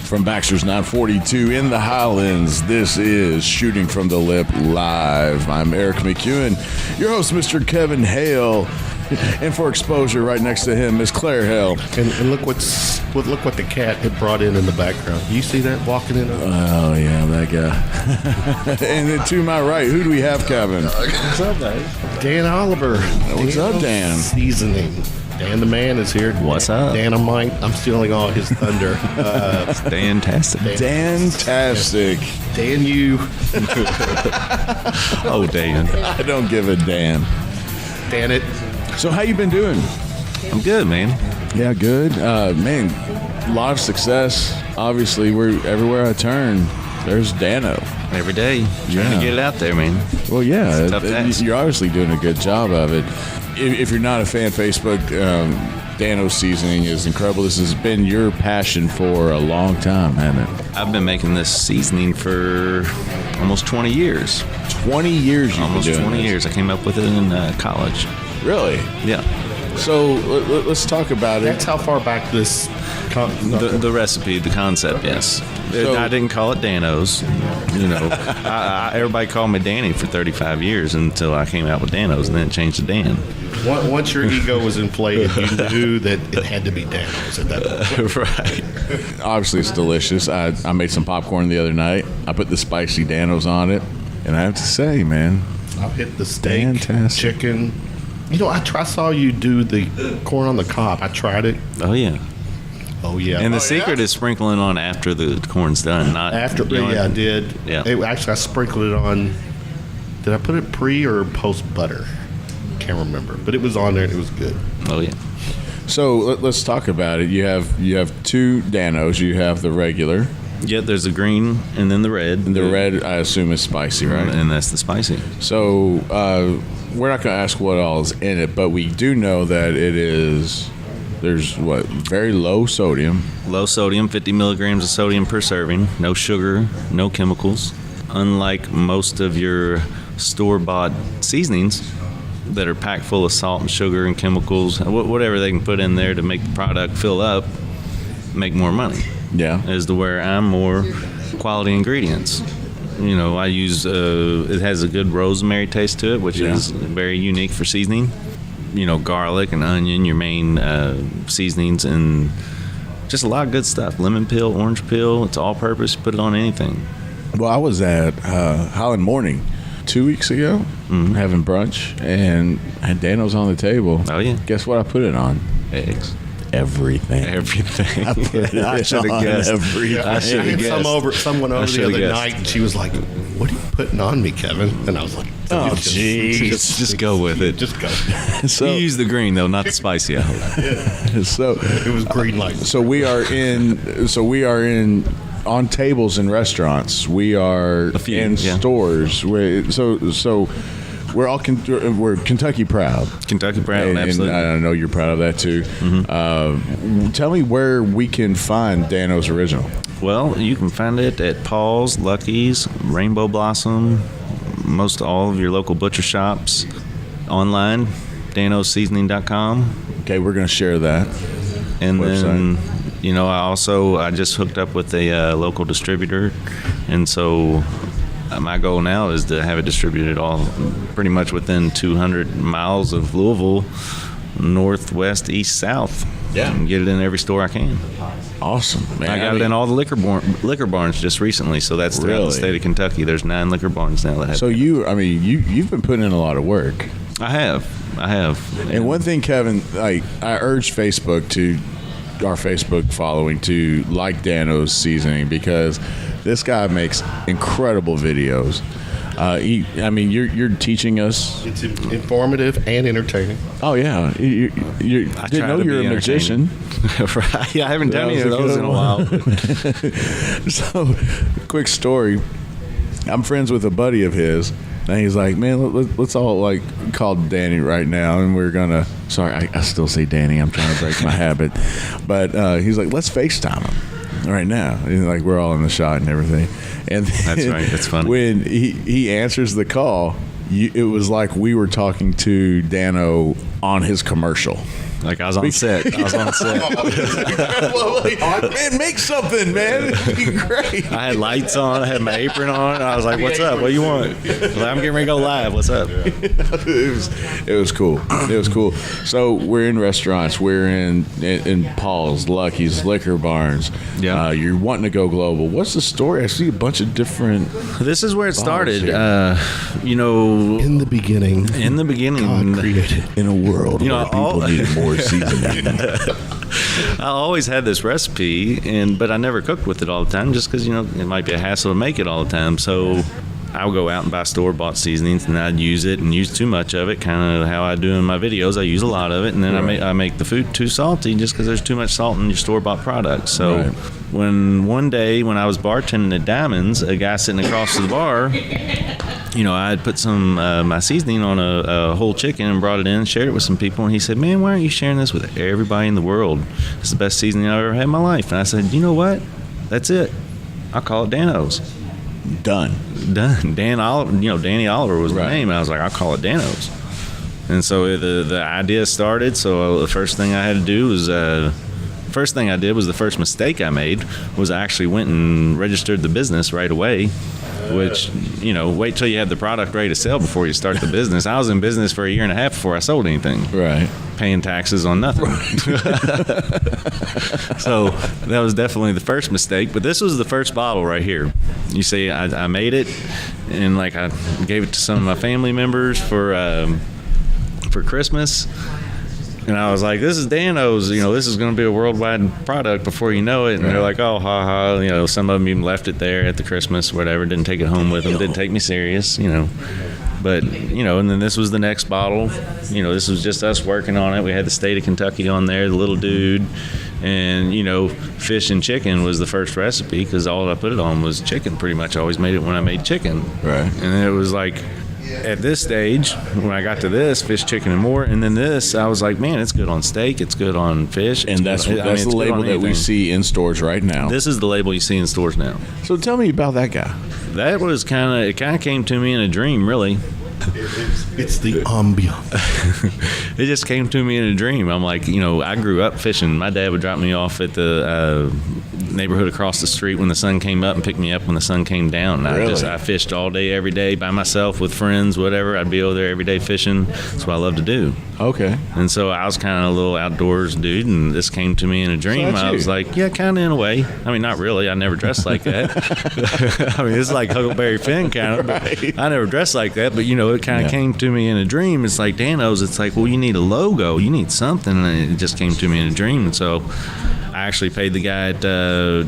From Baxter's 942 in the Highlands, this is Shooting from the Lip Live. I'm Eric McEwen, your host, Mr. Kevin Hale. And for exposure, right next to him is Claire Hale. And look what the cat had brought in the background. You see that walking in? Oh, yeah, that guy. And then to my right, who do we have, Kevin? What's up, guys? Dan Oliver. What's up, Dan? Seasoning. Dan the man is here. What's up? Dynamite. I'm stealing all his thunder. Fantastic. Dantastic. Dan, you. Oh, Dan. I don't give a damn. Dan it. So how you been doing? I'm good, man. Yeah, good. Man, a lot of success. Obviously, everywhere I turn, there's Dano. Every day, trying to get it out there, man. Well, yeah, It's a tough task. you're obviously doing a good job of it. If you're not a fan, Facebook, Dano Seasoning is incredible. This has been your passion for a long time, hasn't it? I've been making this seasoning for almost 20 years. 20 years you've Almost been doing 20 this. years. I came up with it in college. Really? Yeah. So let's talk about it. That's how far back this. The recipe, the concept, yes. So- I didn't call it Dano's. You know, everybody called me Danny for 35 years until I came out with Dano's, and then it changed to Dan. Once your ego was inflated, you knew that it had to be Dano's at that point. Right. Obviously, it's delicious. I made some popcorn the other night. I put the spicy Danos on it, and I have to say, man, I'll hit the steak, Fantastic. chicken. You know, I saw you do the corn on the cob. I tried it. Oh, yeah. Oh, yeah. And the secret is sprinkling on after the corn's done, not After, you know, yeah, I did. Yeah. Actually, I sprinkled it on. Did I put it pre or post butter? Can't remember, but it was on there and it was good. Oh, yeah. so let's talk about it. You have two Danos. You have the regular, Yeah, there's the green and then the red. and the red, I assume, is spicy, right? And that's the spicy. So we're not going to ask what all is in it, but we do know that there's very low sodium. Low sodium, 50 milligrams of sodium per serving. No sugar, no chemicals. Unlike most of your store-bought seasonings that are packed full of salt and sugar and chemicals, whatever they can put in there to make the product fill up, make more money. Yeah. As to where I'm more quality ingredients. You know, I use, it has a good rosemary taste to it, which is very unique for seasoning. You know, garlic and onion, your main seasonings, and just a lot of good stuff. Lemon peel, orange peel, it's all purpose. Put it on anything. Well, I was at Highland Morning 2 weeks ago having brunch, and had Danos on the table. Oh, yeah. Guess what I put it on? Eggs. Everything. Everything. I put it I should on have guessed. everything. I should I have had guessed. someone over the should've other guessed. night, and she was like, "What are you putting on me, Kevin?" And I was like, Oh, just- jeez. Just go with it. Just go." So, You use the green, though, not the spicy, I hope. so It was green light. So we are in on tables in restaurants. We are A few, in yeah. stores. So we're all we're Kentucky proud. Kentucky Brown, And absolutely. I know you're proud of that too. Tell me where we can find Dano's Original. Well, you can find it at Paul's, Lucky's, Rainbow Blossom, most all of your local butcher shops, online, danosseasoning.com. Okay, we're going to share that. And Website. then, you know, I just hooked up with a local distributor. And so my goal now is to have it distributed all pretty much within 200 miles of Louisville, northwest, east, south. Yeah. And get it in every store I can. Awesome, man. I got it in all the liquor barns just recently, so that's throughout Really? the state of Kentucky. There's 9 liquor barns now that have. So you've been putting in a lot of work. I have. And one thing, Kevin, I urge Facebook to our Facebook following to like Dano's Seasoning, because this guy makes incredible videos. You're teaching us. It's informative and entertaining. Oh yeah, you I didn't try know to you're be a magician. Right. Yeah, I haven't done any of That was those a in a good while. So, quick story. I'm friends with a buddy of his, and he's like, "Man, let's all like call Danny right now," and we're gonna. Sorry, I still say Danny. I'm trying to break my habit, but he's like, "Let's FaceTime him right now." And like we're all in the shot and everything, and That's right. That's funny. When he answers the call, it was like we were talking to Dano on his commercial? Like I was on set. I was on set. Man, make something, man. It'd be great. I had lights on. I had my apron on. I was like, "What's up? What do you want?" I was like, I'm getting ready to go live. What's up? It was cool. It was cool. So we're in restaurants. We're in Paul's, Lucky's, Liquor Barns. Yeah. You're wanting to go global. What's the story? I see a bunch of different. This is where it started. In the beginning, God created. In a world where people needed more seasoning. I always had this recipe, but I never cooked with it all the time, just because it might be a hassle to make it all the time. So I would go out and buy store-bought seasonings, and I'd use it and use too much of it. Kind of how I do in my videos. I use a lot of it, and then I make the food too salty, just because there's too much salt in your store-bought products. So when one day when I was bartending at Diamonds, a guy sitting across the bar, I had put some my seasoning on a whole chicken and brought it in and shared it with some people. And he said, "Man, why aren't you sharing this with everybody in the world? It's the best seasoning I've ever had in my life." And I said, "You know what? That's it. I'll call it Dano's." Done. Dan Oliver, Danny Oliver was my name. And I was like, "I'll call it Dano's." And so the idea started. So the first thing I had to do was first thing I did was the first mistake I made was I actually went and registered the business right away. Which, wait till you have the product ready to sell before you start the business. I was in business for a year and a half before I sold anything. Right. Paying taxes on nothing. So that was definitely the first mistake. But this was the first bottle right here. You see, I made it, and I gave it to some of my family members for Christmas. And I was like, "This is Dano's. This is going to be a worldwide product before you know it." And they're like, "Oh, ha ha." Some of them even left it there at the Christmas, whatever. Didn't take it home with them. Didn't take me serious. But and then this was the next bottle. This was just us working on it. We had the state of Kentucky on there, the little dude, and fish and chicken was the first recipe because all I put it on was chicken. Pretty much, I always made it when I made chicken. Right. And it was like, at this stage, when I got to this, fish, chicken, and more, and then this, I was like, man, it's good on steak, it's good on fish. And that's the label that we see in stores right now. This is the label you see in stores now. So tell me about that guy. That was it kind of came to me in a dream, really. It's the ambiance. It just came to me in a dream. I'm like, I grew up fishing. My dad would drop me off at the neighborhood across the street when the sun came up and pick me up when the sun came down. And I fished all day, every day, by myself, with friends, whatever. I'd be over there every day fishing. That's what I love to do. Okay. And so I was kind of a little outdoors dude, and this came to me in a dream. I was like, yeah, kind of in a way. I mean, not really. I never dressed like that. I mean, it's like Huckleberry Finn kind of. Right. I never dressed like that, but, it kind of came to me in a dream. It's like Dano's. It's like, well, you need a logo. You need something. And it just came to me in a dream. And so I actually paid the guy at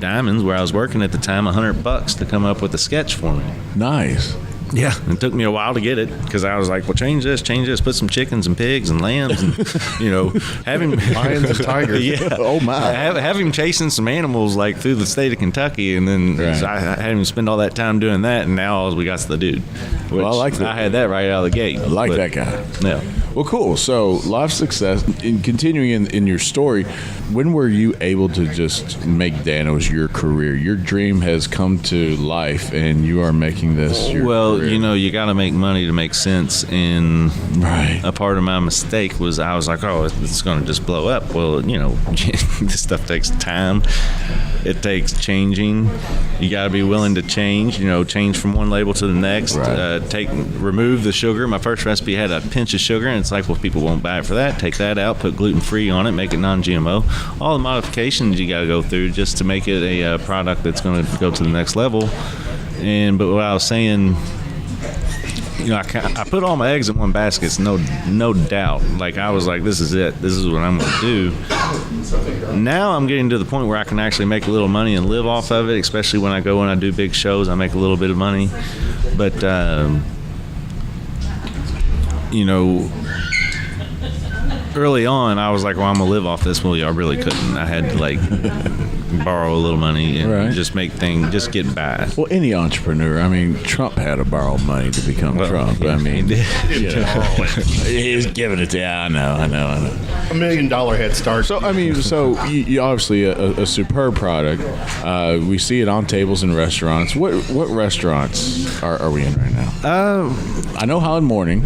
Diamonds, where I was working at the time, $100 to come up with a sketch for me. Nice. Yeah, it took me a while to get it because I was like, well, change this, put some chickens and pigs and lambs and, have him lions and tigers. Yeah. Oh my. Have him chasing some animals like through the state of Kentucky, and then I had him spend all that time doing that, and now all we got's the dude. Well, I like that. I had that right out of the gate. I like that guy. Yeah. Well, cool. So, life success. In continuing in your story, when were you able to just make Dano's your career? Your dream has come to life, and you are making this your career. You got to make money to make sense. And right. A part of my mistake was I was like, oh, it's going to just blow up. Well, this stuff takes time. It takes changing. You got to be willing to change. Change from one label to the next. Right. Remove the sugar. My first recipe had a pinch of sugar, and it's like, well, people won't buy it for that. Take that out. Put gluten-free on it. Make it non-GMO. All the modifications you got to go through just to make it a product that's going to go to the next level. But what I was saying, I put all my eggs in one basket. It's no doubt. Like, I was like, this is it. This is what I'm going to do. Now I'm getting to the point where I can actually make a little money and live off of it, especially when I go and I do big shows. I make a little bit of money. But, early on, I was like, well, I'm going to live off this. Well, I really couldn't. I had to, borrow a little money and just get by. Well, any entrepreneur, I mean, Trump had to borrow money to become Trump. Yeah, I mean, he's giving it to you. I know. $1 million head start. So, I mean, you obviously a superb product. We see it on tables in restaurants. What restaurants are we in right now? I know Holland Morning.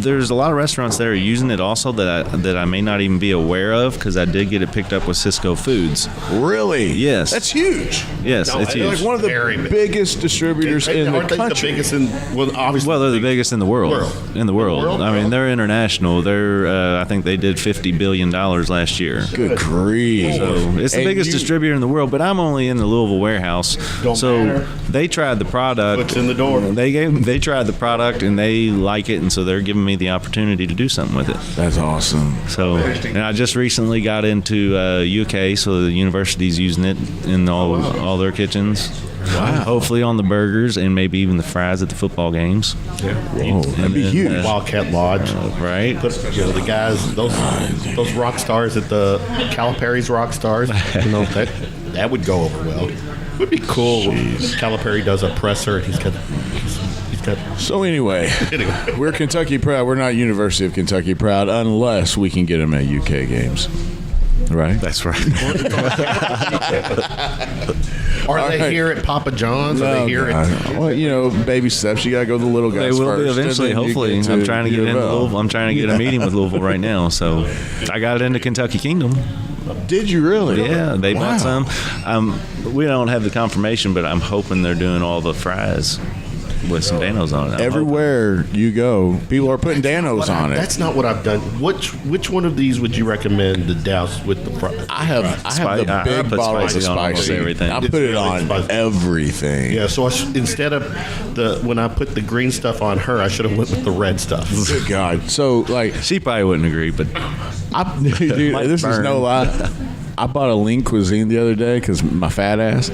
there's a lot of restaurants that are using it also that I may not even be aware of, because I did get it picked up with Cisco Foods. Really? Yes. That's huge. Yes, it's They're huge. like one of the Very big. biggest distributors in the Aren't they country. the biggest in? Well, obviously. Well, they're the biggest in the world. In the world. world? I mean, they're international. They're I think they did $50 billion last year. Good grief. So it's the And biggest distributor in the world, but I'm only in the Louisville warehouse. Don't So matter. they tried the product. What's in the door? They tried the product and they like it, and so they're giving me the opportunity to do something with it. That's awesome. So, and I just recently got into UK, so the university's using it in all their kitchens. Wow. Hopefully on the burgers and maybe even the fries at the football games. Whoa, that'd be then, huge. Wildcat Lodge. Right? The guys, those rock stars at the Calipari's rock stars, that would go over well. Would be cool. Calipari does a presser, and he's got. So anyway, Anyway. we're Kentucky proud. We're not University of Kentucky proud unless we can get them at UK games. Right? That's right. Are All they right. here at Papa John's? Are they here at? Well, baby steps. You got to go to the little They guys will first. be and eventually, then you hopefully. get to I'm trying to get U of into L. Louisville. I'm trying to get a meeting with Louisville right now. So I got it into Kentucky Kingdom. Did you really? Yeah, they Wow. bought some. We don't have the confirmation, but I'm hoping they're doing all the fries with some Danos on it. Everywhere you go, people are putting Danos on it. That's not what I've done. Which one of these would you recommend to douse with the? I have the I big put bottle of spicy on almost spicy. everything. I It's put it really on spicy. everything. Yeah, so instead of when I put the green stuff on her, I should have went with the red stuff. Good God. So like, She probably wouldn't agree, but dude, Might this is burn. no lie. I bought a lean cuisine the other day because my fat ass,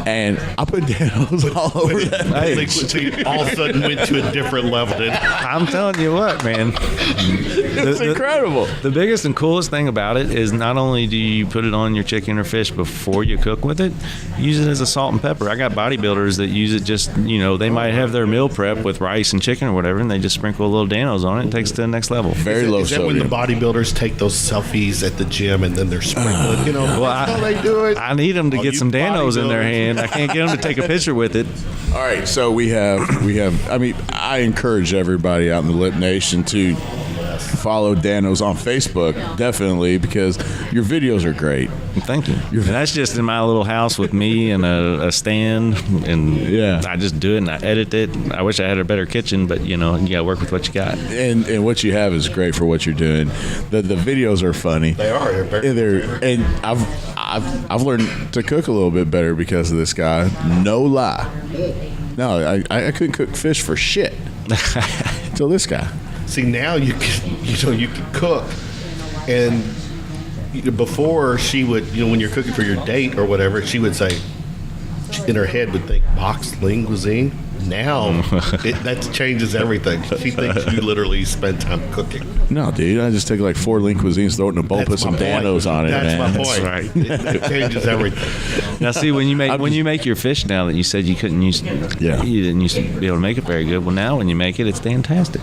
and I put Danos all over that. They quickly all of a sudden went to a different level. I'm telling you what, man. It's incredible. The biggest and coolest thing about it is not only do you put it on your chicken or fish before you cook with it, use it as a salt and pepper. I got bodybuilders that use it just, they might have their meal prep with rice and chicken or whatever, and they just sprinkle a little Danos on it. It takes it to the next level. Very low Is that when the sodium. bodybuilders take those selfies at the gym and then they're sprinkling? Well, that's how they do it. I need them to Oh, get you some Danos in their bodybuilders. hand. I can't get them to take a picture with it. All right, so we have. I mean, I encourage everybody out in the Lip Nation to follow Danos on Facebook, definitely, because your videos are great. Thank you. And that's just in my little house with me and a stand, and Yeah. I just do it and I edit it. I wish I had a better kitchen, but you got to work with what you got. And what you have is great for what you're doing. The videos are funny. They are. They're very. And I've learned to cook a little bit better because of this guy. No lie. No, I couldn't cook fish for shit until this guy. See, now you can cook, and before she would, when you're cooking for your date or whatever, she would say, in her head would think boxed lean cuisine. Now that changes everything. She thinks you literally spend time cooking. No, dude, I just take like 4 lean cuisines, throw it in a bowl, That's put some my point. Danos on it, That's man. my point. right. It changes everything. Now, see, when you make your fish now that you said you couldn't use, Yeah. you didn't used to be able to make it very good. Well, now when you make it, it's fantastic.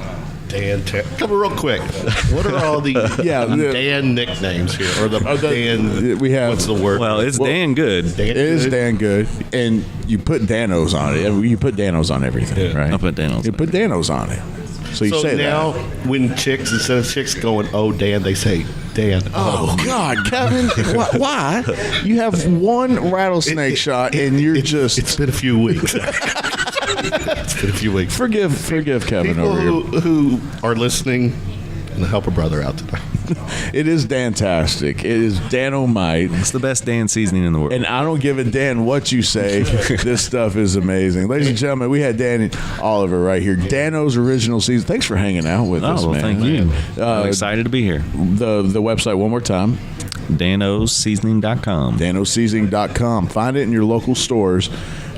Dan, come real quick. What are all the Dan nicknames here, or the Dan? we have. What's the word? Well, it's Dan good. Dan It is good? Dan good, and you put Danos on it. You put Danos on everything, right? I put Danos You on put Danos on it. So you So say now, that. when chicks, instead of chicks going, "Oh, Dan," they say, "Dan." Oh God, Kevin! Why? You have one rattlesnake shot, and you're just It's been a few weeks. It's been a few weeks. forgive Kevin People over here. who are listening, and help a brother out today. It is Dantastic. It is Danomite. It's the best Dan seasoning in the world. And I don't give a damn what you say. This stuff is amazing. Ladies and gentlemen, we had Dan Oliver right here. Dano's Original Season. Thanks for hanging out with us, well, man. thank you. I'm excited to be here. The website one more time. DanosSeasoning.com. DanosSeasoning.com. Find it in your local stores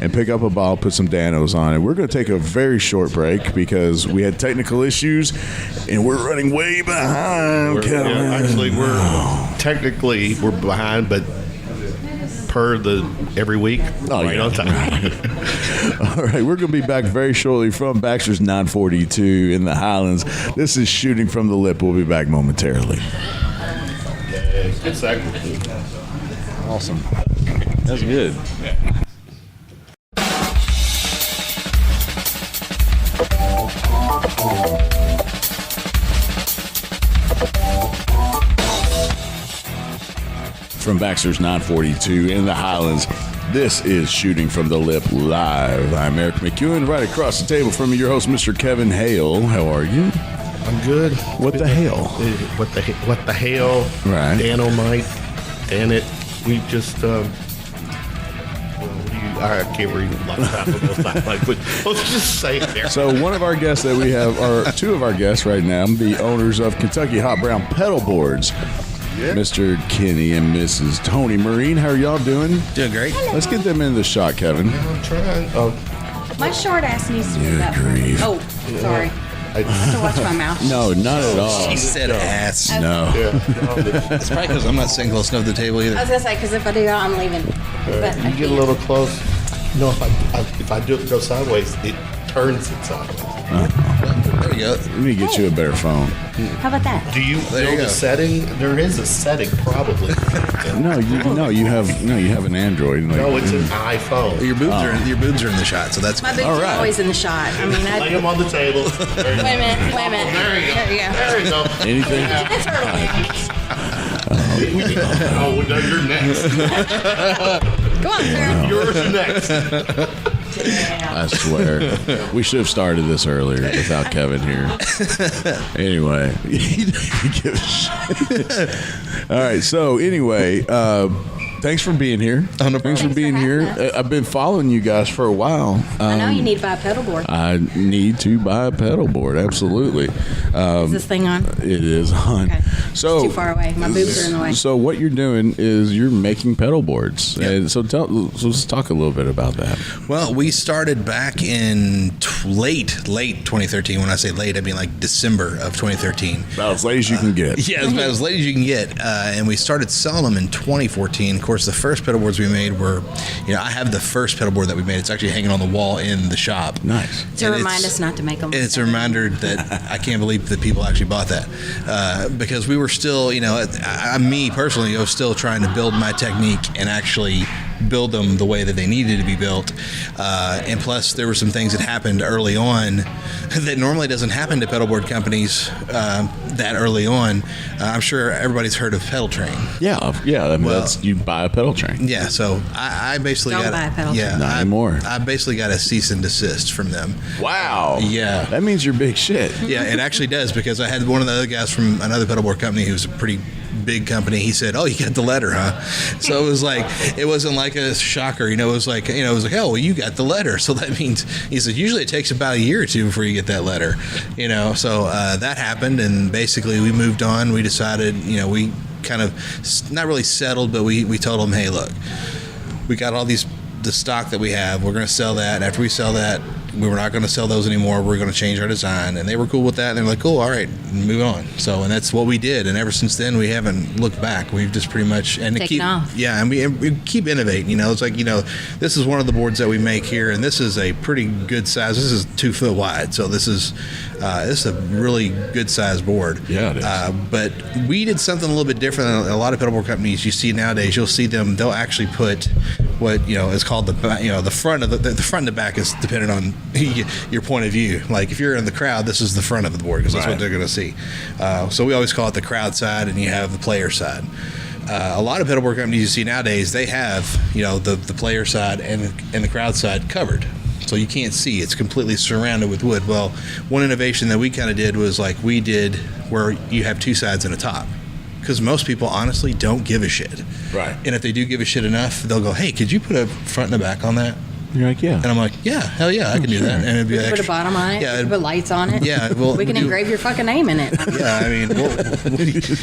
and pick up a bottle, put some Danos on it. We're going to take a very short break because we had technical issues and we're running way behind. Kevin. Actually, we're behind, but per the every week, right on time. All right, we're going to be back very shortly from Baxter's 942 in the Highlands. This is Shooting from the Lip. We'll be back momentarily. Good segment. Awesome. That's good. from Baxter's 942 in the Highlands. This is Shooting from the Lip Live. I'm Eric McEwen. Right across the table from me, your host, Mr. Kevin Hale. How are you? I'm good. What the hell? What the hell? Right. Danomite. Dan it. We just I can't read a lot of time. Let's just say it there. So one of our guests that we have, or two of our guests right now, the owners of Kentucky Hot Brown Pedalboards, Mr. Kenny and Mrs. Toni Marine. How are y'all doing? Doing great. Let's get them in the shot, Kevin. I'm trying. Oh, My short ass needs to be Good up. grief. Oh, sorry. I have to watch my mouth. No, not at all. She said ass. No. It's probably because I'm not sitting close enough to the table I either. was going to say, because if I do that, I'm leaving. But you get a little close. No, if I do it go sideways, it turns it sideways. There you go. Let me get you a better phone. How about that? Do you There know you the go. setting? There is a setting, probably. You have an Android. Like, No, it's an iPhone. Your boobs are in the shot, so that's My boobs All are right. always in the shot. I mean, Lay them on the table. There you Wait a go. minute. Wait a minute. There you go. There you go. There you go. Anything? It's early. Oh, no, you're next. Go on, Sarah. Yours next. I swear. We should have started this earlier without Kevin here. Anyway. You give a shit. All right. So, anyway, thanks for being here. Thanks for being here. having us. I've been following you guys for a while. I know you need to buy a pedal board. I need to buy a pedal board. Absolutely. Is this thing on? It is on. Okay. So It's too far away. My boobs are in the way. So what you're doing is you're making pedal boards, and so let's talk a little bit about that. Well, we started back in late 2013. When I say late, I mean like December of 2013. About as late as you can get. Yeah, about as late as you can get. And we started selling them in 2014. Of course, the first pedal boards we made were, I have the first pedal board that we made. It's actually hanging on the wall in the shop. Nice. To And remind us not to make them. It's a reminder that I can't believe that people actually bought that because we were still, me personally, I was still trying to build my technique and actually build them the way that they needed to be built. And plus, there were some things that happened early on that normally doesn't happen to pedalboard companies that early on. I'm sure everybody's heard of Pedal Train. Yeah. I mean, that's you buy a pedal train. Yeah, so I basically Don't got buy a pedal yeah, Not anymore. I basically got a cease and desist from them. Wow. Yeah. That means you're big shit. Yeah, it actually does because I had one of the other guys from another pedalboard company who's a pretty big company. He said, "Oh, you got the letter, huh?" So it was like it wasn't like a shocker, it was like "Oh, well, you got the letter." So that means he said usually it takes about a year or two before you get that letter, So that happened, and basically we moved on. We decided, we kind of not really settled, but we told them, "Hey, look, we got all the stock that we have. We're going to sell that. After we sell that, we were not going to sell those anymore. We're going to change our design." And they were cool with that. And they were like, "Cool, all right, move on." So, and that's what we did. And ever since then, we haven't looked back. We've just pretty much Taken off. Yeah, and we keep innovating. It's like this is one of the boards that we make here, and this is a pretty good size. This is 2 foot wide, so this is a really good size board. Yeah, it is. But we did something a little bit different than a lot of pedalboard companies you see nowadays. You'll see them; they'll actually put what is called the front of the front and the back is dependent on your point of view. Like if you're in the crowd, this is the front of the board because that's Right. what they're going to see. So we always call it the crowd side, and you have the player side. A lot of pedalboard companies you see nowadays, they have the player side and the crowd side covered. So you can't see. It's completely surrounded with wood. Well, one innovation that we kind of did was like we did where you have 2 sides and a top. Because most people honestly don't give a shit. Right. And if they do give a shit enough, they'll go, "Hey, could you put a front and a back on that?" You're like, yeah. And I'm like, "Yeah, hell yeah, I can do that." And it'd be We can put a extra- bottom on it. Yeah, We can put lights on it. Yeah, well, we can engrave your fucking name in it. Yeah, I mean,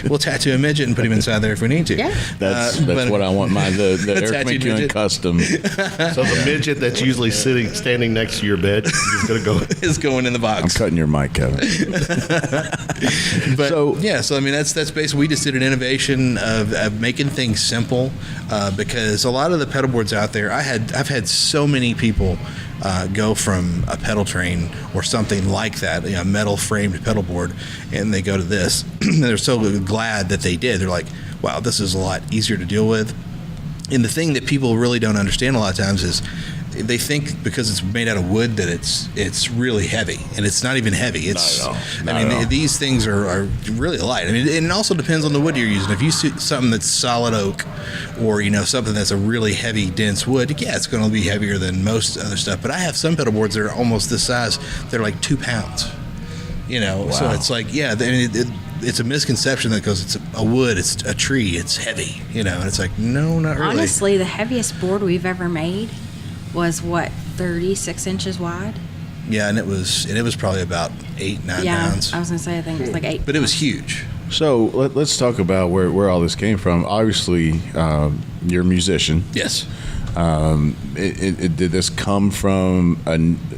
we'll tattoo a midget and put him inside there if we need to. Yeah. That's but- what I want the Eric tattooed McEwen midget. custom. So the midget that's usually standing next to your bed is going to go. Is going in the box. I'm cutting your mic, Kevin. But So- so I mean that's basically we just did an innovation of making things simple because a lot of the pedal boards out there I've had so many people go from a pedal train or something like that, a metal framed pedal board, and they go to this. They're so glad that they did. They're like, "Wow, this is a lot easier to deal with." And the thing that people really don't understand a lot of times is they think because it's made out of wood that it's really heavy, and it's not even heavy. It's Not at all. I mean, these things are really light. I mean, and it also depends on the wood you're using. If you see something that's solid oak, or something that's a really heavy, dense wood, yeah, it's going to be heavier than most other stuff. But I have some pedal boards that are almost this size. They're like 2 pounds. So it's like, yeah, it's a misconception that goes, it's a wood, it's a tree, it's heavy, and it's like, no, not really. Honestly, the heaviest board we've ever made was 36 inches wide. Yeah, and it was probably about 8-9 Yeah, pounds. I was gonna say I think it was like 8. But it was huge. So let's talk about where all this came from. Obviously, you're a musician. Yes. Did this come from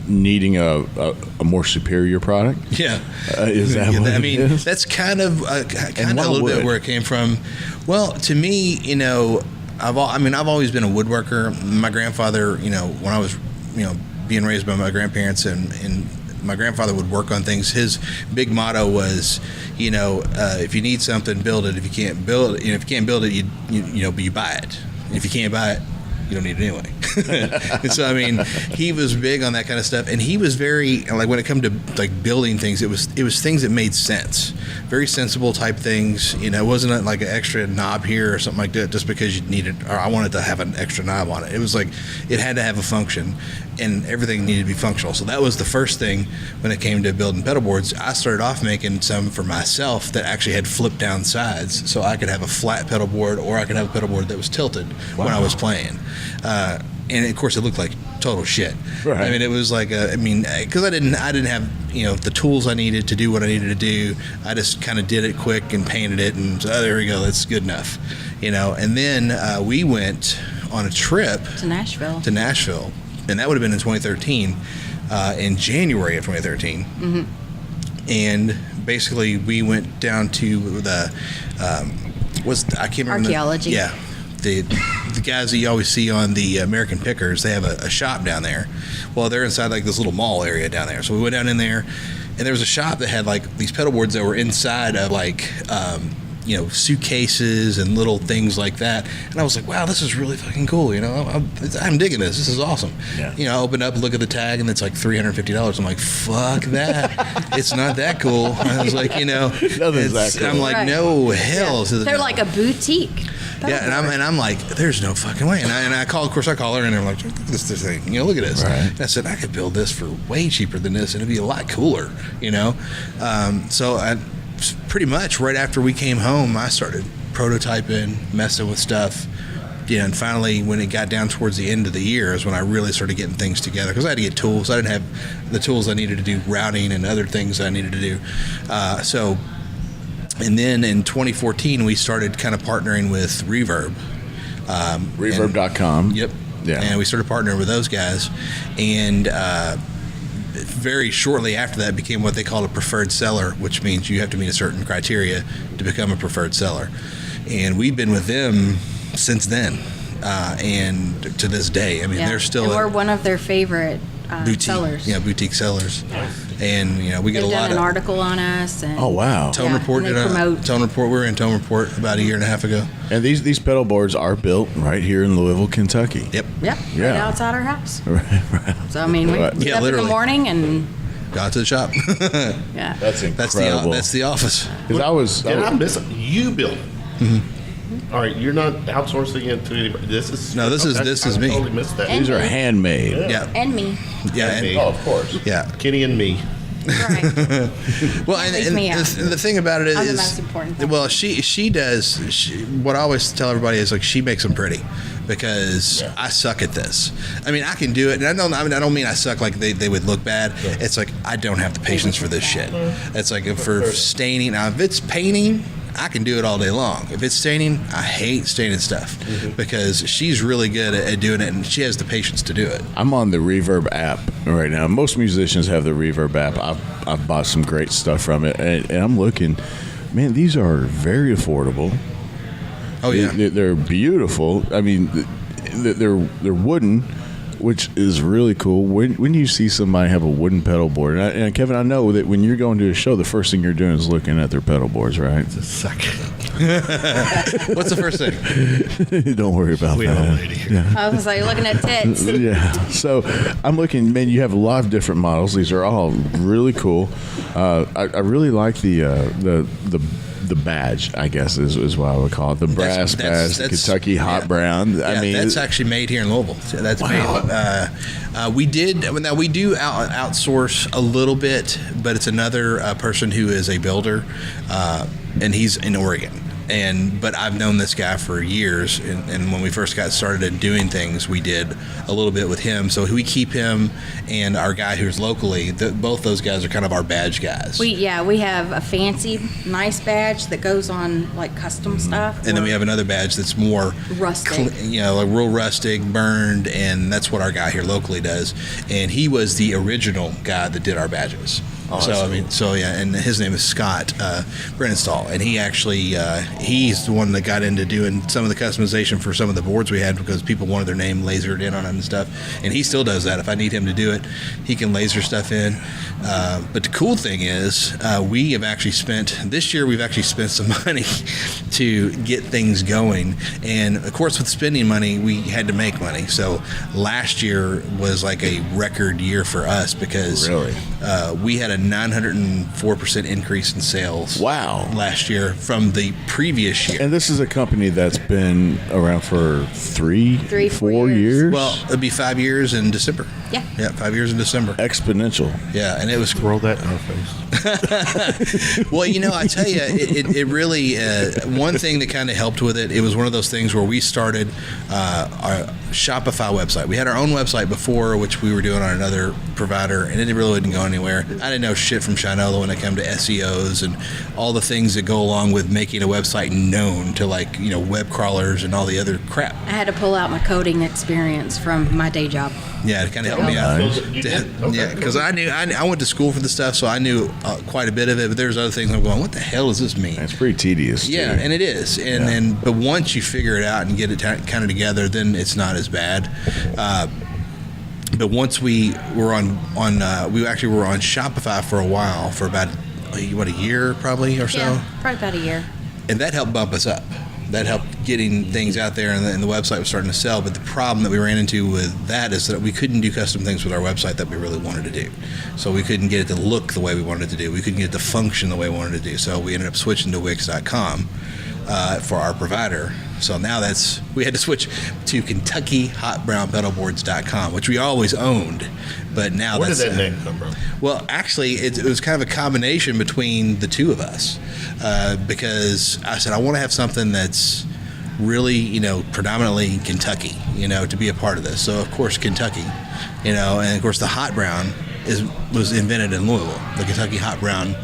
needing a more superior product? Yeah. Is that what I mean, it is? that's kind of a little bit wood? where it came from. Well, to me, I've always been a woodworker. My grandfather, when I was, being raised by my grandparents, and my grandfather would work on things. His big motto was, if you need something, build it. If you can't build it, if you can't build it, you buy it. And if you can't buy it, you don't need it anyway. And so, I mean, he was big on that kind of stuff, and he was very, like, when it come to like building things, it was things that made sense, very sensible type things. It wasn't like an extra knob here or something like that just because you needed, or I wanted to have an extra knob on it. It was like it had to have a function, and everything needed to be functional. So that was the first thing when it came to building pedal boards. I started off making some for myself that actually had flip down sides, so I could have a flat pedal board, or I could have a pedal board that was tilted when I was playing. And of course, it looked like total shit. Right. I mean, it was like because I didn't have the tools I needed to do what I needed to do. I just kind of did it quick and painted it, and there we go, that's good enough. And then we went on a trip To Nashville. And that would have been in 2013, in January of 2013. Mm-hmm. And basically, we went down to the I can't remember. Archaeology. The guys that you always see on the American Pickers, they have a shop down there. Well, they're inside like this little mall area down there. So we went down in there, and there was a shop that had like these pedal boards that were inside of like suitcases and little things like that. And I was like, wow, this is really fucking cool. I'm digging this. This is awesome. Yeah. I opened up, look at the tag, and it's like $350. I'm like, fuck that. It's not that cool. I was like, Nothing's that cool. I'm like, Right. no, hell. Yeah. They're like a boutique. Yeah, and I'm like, there's no fucking way. And I call her, and I'm like, this thing, look at this. Right. And I said, I could build this for way cheaper than this, and it'd be a lot cooler, So I pretty much right after we came home, I started prototyping, messing with stuff. And finally, when it got down towards the end of the year is when I really started getting things together, because I had to get tools. I didn't have the tools I needed to do routing and other things I needed to do. And then in 2014, we started kind of partnering with Reverb. Reverb.com. Yep. Yeah. And we started partnering with those guys. And very shortly after that became what they call a preferred seller, which means you have to meet a certain criteria to become a preferred seller. And we've been with them since then. And to this day, I mean, they're still... And we're one of their favorite boutique sellers. Yeah, boutique sellers. And we get They've a lot done of an article on us. And Oh, wow. Tone Report. and they promote. Tone Report. We were in Tone Report about a year and a half ago. And these pedal boards are built right here in Louisville, Kentucky. Yep. Yep, Yeah. right outside our house. Right. So I mean, we Right. get Yeah, up in literally. the morning and Got to the shop. yeah. That's incredible. That's the office. 'Cause I was I'm missing. You built it. All right, you're not outsourcing it to anybody. This is I me. me. Totally missed that. these are handmade. Yeah. And me. Yeah. And me. And, Oh, of course. yeah. Kenny and me. Right. Well, Can't and leave me out. the thing about it I'm the is, most important thing. well, she does. What I always tell everybody is like she makes them pretty, because I suck at this. I mean, I can do it, and I don't mean I suck like they would look bad. It's like I don't have the patience for this shit. It's like for staining. Now, if it's painting, I can do it all day long. If it's staining, I hate staining stuff, because she's really good at doing it, and she has the patience to do it. I'm on the Reverb app right now. Most musicians have the Reverb app. I've bought some great stuff from it, and I'm looking. Man, these are very affordable. Oh yeah. They're beautiful. I mean, they're wooden, which is really cool. When you see somebody have a wooden pedal board, and Kevin, I know that when you're going to a show, the first thing you're doing is looking at their pedal boards, right? Suck. What's the first thing? Don't worry about We have a that. lady here. I was like looking at tits. Yeah. So I'm looking, man, you have a lot of different models. These are all really cool. I really like the badge, I guess is what I would call it. The brass badge, the Kentucky Hot Brown. Yeah, I mean, that's actually made here in Louisville. So that's made. We do outsource a little bit, but it's another person who is a builder, and he's in Oregon. But I've known this guy for years, and when we first got started doing things, we did a little bit with him. So we keep him and our guy who's locally. Both those guys are kind of our badge guys. We have a fancy, nice badge that goes on like custom stuff. And then we have another badge that's more Rustic. like real rustic, burned, and that's what our guy here locally does. And he was the original guy that did our badges. And his name is Scott Brenenstall, and he actually he's the one that got into doing some of the customization for some of the boards we had because people wanted their name lasered in on it and stuff. And he still does that. If I need him to do it, he can laser stuff in. But the cool thing is, we have actually spent some money to get things going. And of course, with spending money, we had to make money. So last year was like a record year for us because we had a 904% increase in sales. Wow. Last year from the previous year. and this is a company that's been around for 4 years. Well, it'll be 5 years in December. Yeah. Yeah, 5 years in December. Exponential. Yeah, and it was Roll that in our face. well, I tell you, it really one thing that kind of helped with it. It was one of those things where we started our Shopify website. We had our own website before, which we were doing on another provider, and it really didn't go anywhere. I didn't know shit from Shinola when it came to SEOs and all the things that go along with making a website known to web crawlers and all the other crap. I had to pull out my coding experience from my day job. Yeah, it kind of helped me out. You did? Okay. Yeah, because I went to school for this stuff, so I knew quite a bit of it. But there's other things I'm going, what the hell does this mean? It's pretty tedious. Yeah, too. and it is. But once you figure it out and get it kind of together, then it's not as bad. But once we were on Shopify for a while, for about a year probably or so. Yeah, probably about a year. And that helped bump us up. That helped getting things out there, and the website was starting to sell. But the problem that we ran into with that is that we couldn't do custom things with our website that we really wanted to do. So we couldn't get it to look the way we wanted it to do. We couldn't get it to function the way we wanted to do. So we ended up switching to Wix.com for our provider. So now we had to switch to KentuckyHotBrownPedalboards.com, which we always owned, but now Where that's did that name come from? well, actually, it was kind of a combination between the two of us because I said I want to have something that's really, predominantly Kentucky, to be a part of this. So of course Kentucky, and of course the Hot Brown was invented in Louisville, the Kentucky Hot Brown.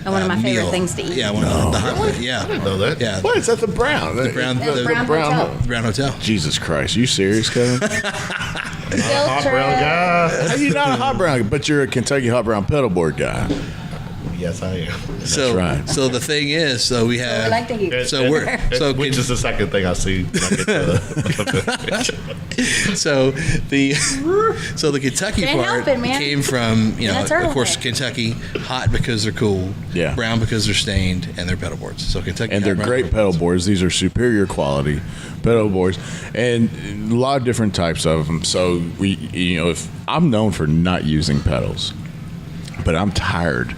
And one of my favorite meal. things to eat. Yeah, one of the hot. Yeah, I didn't know that. yeah. What is that? The Brown? The Brown Hotel. Brown Hotel. Jesus Christ! You serious, Kevin? Hot brown guy. How you not a hot brown, but you're a Kentucky hot brown pedalboard guy? Yes, I am. So, right. So the thing is, we have. I like to hear. Which is the second thing I see when I get to the So the Kentucky Can't part help it, man. came from That's of our course way. Kentucky, hot because they're cool, Yeah. brown because they're stained, and they're pedal boards. So Kentucky, And they're Hot great Brown pedal boards. These are superior quality pedal boards, and a lot of different types of them. So if I'm known for not using pedals, but I'm tired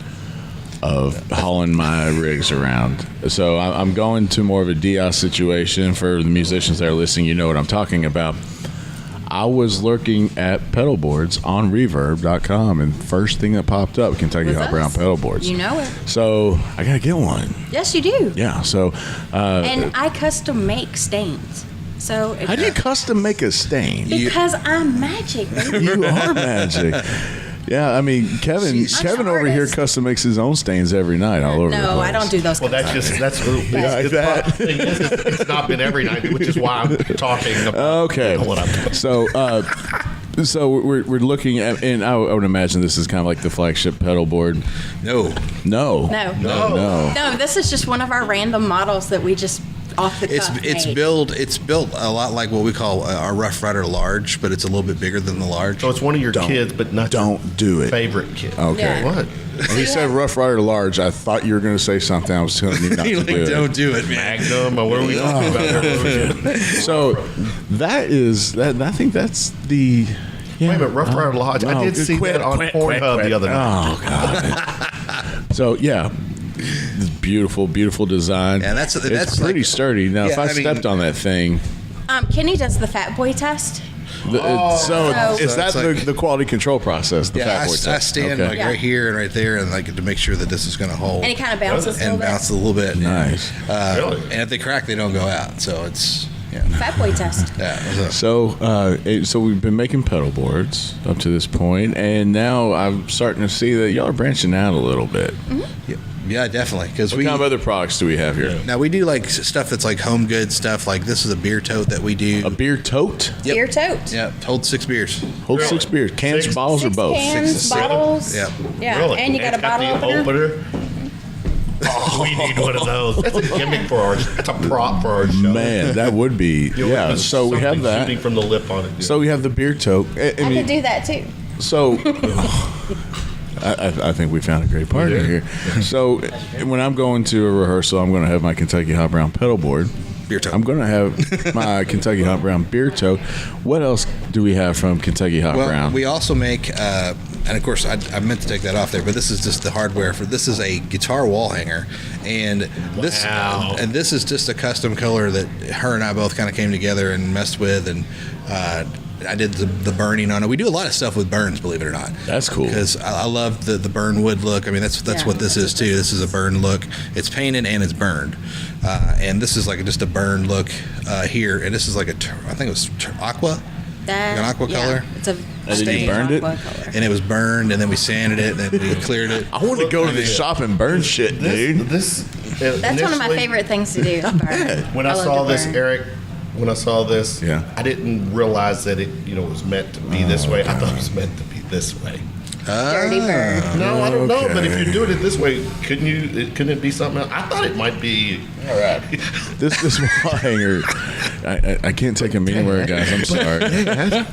of hauling my rigs around. So I'm going to more of a DI situation. For the musicians that are listening, you know what I'm talking about. I was looking at pedal boards on Reverb.com, and first thing that popped up, Kentucky Was Hot us. Brown pedal boards. You know it. So I gotta get one. Yes, you do. Yeah. So And I custom make stains. So how do you custom make a stain? because I'm magic, baby. You are magic. Yeah, I mean, Kevin I'm an over here artist. custom makes his own stains every night all over the place. No, I don't do those. Well, kinds of that's like that. it's not been every night, which is why I'm talking about Okay. what I'm talking. So we're looking at, and I would imagine this is kind of like the flagship pedal board. No. No. No. No. No, this is just one of our random models that we just off the cuff It's made. built a lot like what we call our Rough Rider Large, but it's a little bit bigger than the Large. So it's one of your kids, but not Don't do your it. favorite kid. Okay. Yeah. What? When he said Rough Rider Large, I thought you were going to say something. I was telling you not You're to do like, it. don't do it, man. Magnum, or what are we talking about here? So that is that. I think that's the. Yeah. Wait a minute, Rough Rider Lodge. I did see that on Pornhub the other night. Oh God. So yeah, this beautiful, beautiful design. Yeah, that's it's pretty like- sturdy. Now, if Yeah, I I mean- stepped on that thing, Kenny does the Fat Boy test. so is So that it's like- the quality control process? The Yeah, Fat Boy I test? stand Okay. like Yeah. right here and right there, and like to make sure that this is going to hold And he kind of bounces a and little bounce a little bit. Nice. Really? And if they crack, they don't go out. So it's bit. Fat Boy test. yeah. So we've been making pedal boards up to this point, and now I'm starting to see that y'all are branching out a little bit. Yeah, definitely. Because What kind of other products do we have here? now we do like stuff that's like home good stuff. Like this is a beer tote that we do. A beer tote? Yep. Beer tote. Yeah, hold 6 beers. Hold 6 beers. Cans, Six- bottles, or 6 both? cans, bottles. Yeah. Yeah. Really? And you got a It's bottle the opener. Oh, we need one of those. That's a gimmick for our. That's a prop for our show. Man, that would be. You know, Yeah, with so we have something that. shooting from the lip on it. So we have the beer tote. I I could mean, do that too. so I think we found a great partner did. here. So when I'm going to a rehearsal, I'm going to have my Kentucky Hot Brown pedal board. Beer tote. I'm going to have my Kentucky Hot Brown beer tote. What else do we have from Kentucky Hot Well, Brown? we also make, and of course, I meant to take that off there, but this is just the hardware for. This is a guitar wall hanger, and this is just a custom color that her and I both kind of came together and messed with, and I did the burning on it. We do a lot of stuff with burns, believe it or not. That's cool. Because I love the burn wood look. I mean, that's Yeah. what this is too. This is a burn look. It's painted and it's burned, and this is like just a burn look here. And this is like I think it was aqua. That, An aqua color? It's a And then you stain burned it? aqua color. And it was burned, and then we sanded it, and then we cleared it. I want to go to the shop and burn shit, dude. This. That's one of my favorite things to do. Burn. When I love saw to this, burn. Eric, when I saw this, Yeah. I didn't realize that it, was meant to be this way. I thought it was meant to be this way. Dirty burn. No, I don't know. But if Okay. you're doing it this way, couldn't it be something else? I thought it might be. All right. This wall hanger, I can't take him anywhere, guys. I'm sorry.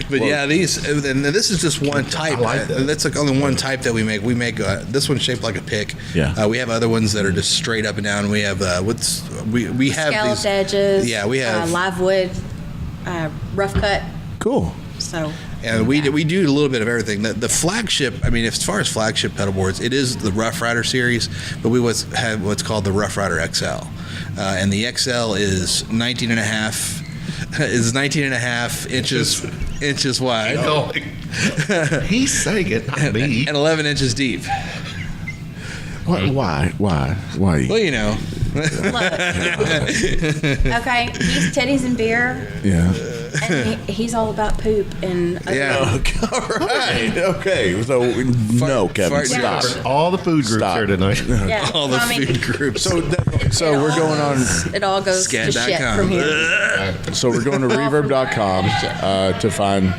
But yeah, these, and this is just one type. like that. That's like only one type that we make. We make this one's shaped like a pick. Yeah. We have other ones that are just straight up and down. We have we have Scalloped these edges. Yeah, we have live wood, rough cut. Cool. So And we do a little bit of everything. The flagship, I mean, as far as flagship pedal boards, it is the Rough Rider series, but we have what's called the Rough Rider XL, and the XL is 19 and a half inches wide No, he's saying it, not me. and 11 inches deep. Why? Well, you know, look. Okay, he's titties and beer, Yeah. and he's all about poop and other- yeah. Okay. All right. Okay. So no, Kevin, fart- stop. Covered all the food groups Stop. here tonight. Yeah. All the I mean, food groups. So we're going on. It all goes to shit Scat.com. from here. So we're going to reverb.com to find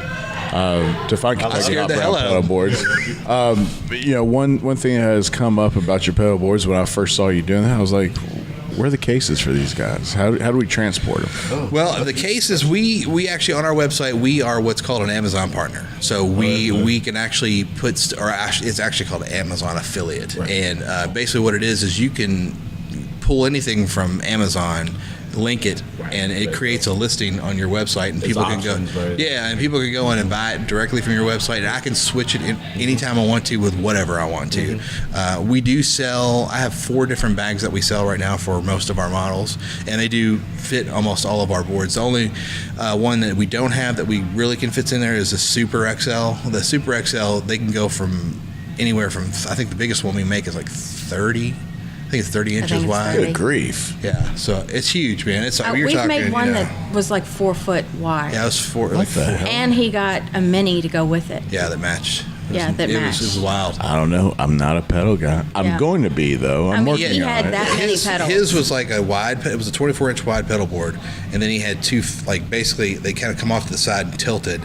Kentucky scared Hot the Brown hell out pedal of boards. One thing that has come up about your pedal boards when I first saw you doing that, I was like, where are the cases for these guys? How do we transport them? Well, the case is we actually on our website we are what's called an Amazon partner. So we can actually it's actually called an Amazon affiliate. Right. And basically what it is you can pull anything from Amazon, link it, and it creates a listing on your website, and people can go. options, right? Yeah, and people can go in and buy it directly from your website, and I can switch it anytime I want to with whatever I want to. We do sell. I have 4 different bags that we sell right now for most of our models, and they do fit almost all of our boards. The only one that we don't have that we really can fit in there is the Super XL. The Super XL, they can go from anywhere from, I think the biggest one we make is like 30. I think it's 30 inches it's wide. 30. Good grief. Yeah, so it's huge, man. It's like you're We've talking. made one you know, that was like 4 foot wide. yeah, it was four. What the hell? And he got a mini to go with it. Yeah, that matched. Yeah, that it was wild. I don't know. I'm not a pedal guy. I'm Yeah. going to be though. I'm I mean, working he on had it. that many pedals. His was like a wide. It was a 24-inch wide pedal board, and then he had 2 like basically they kind of come off to the side and tilted.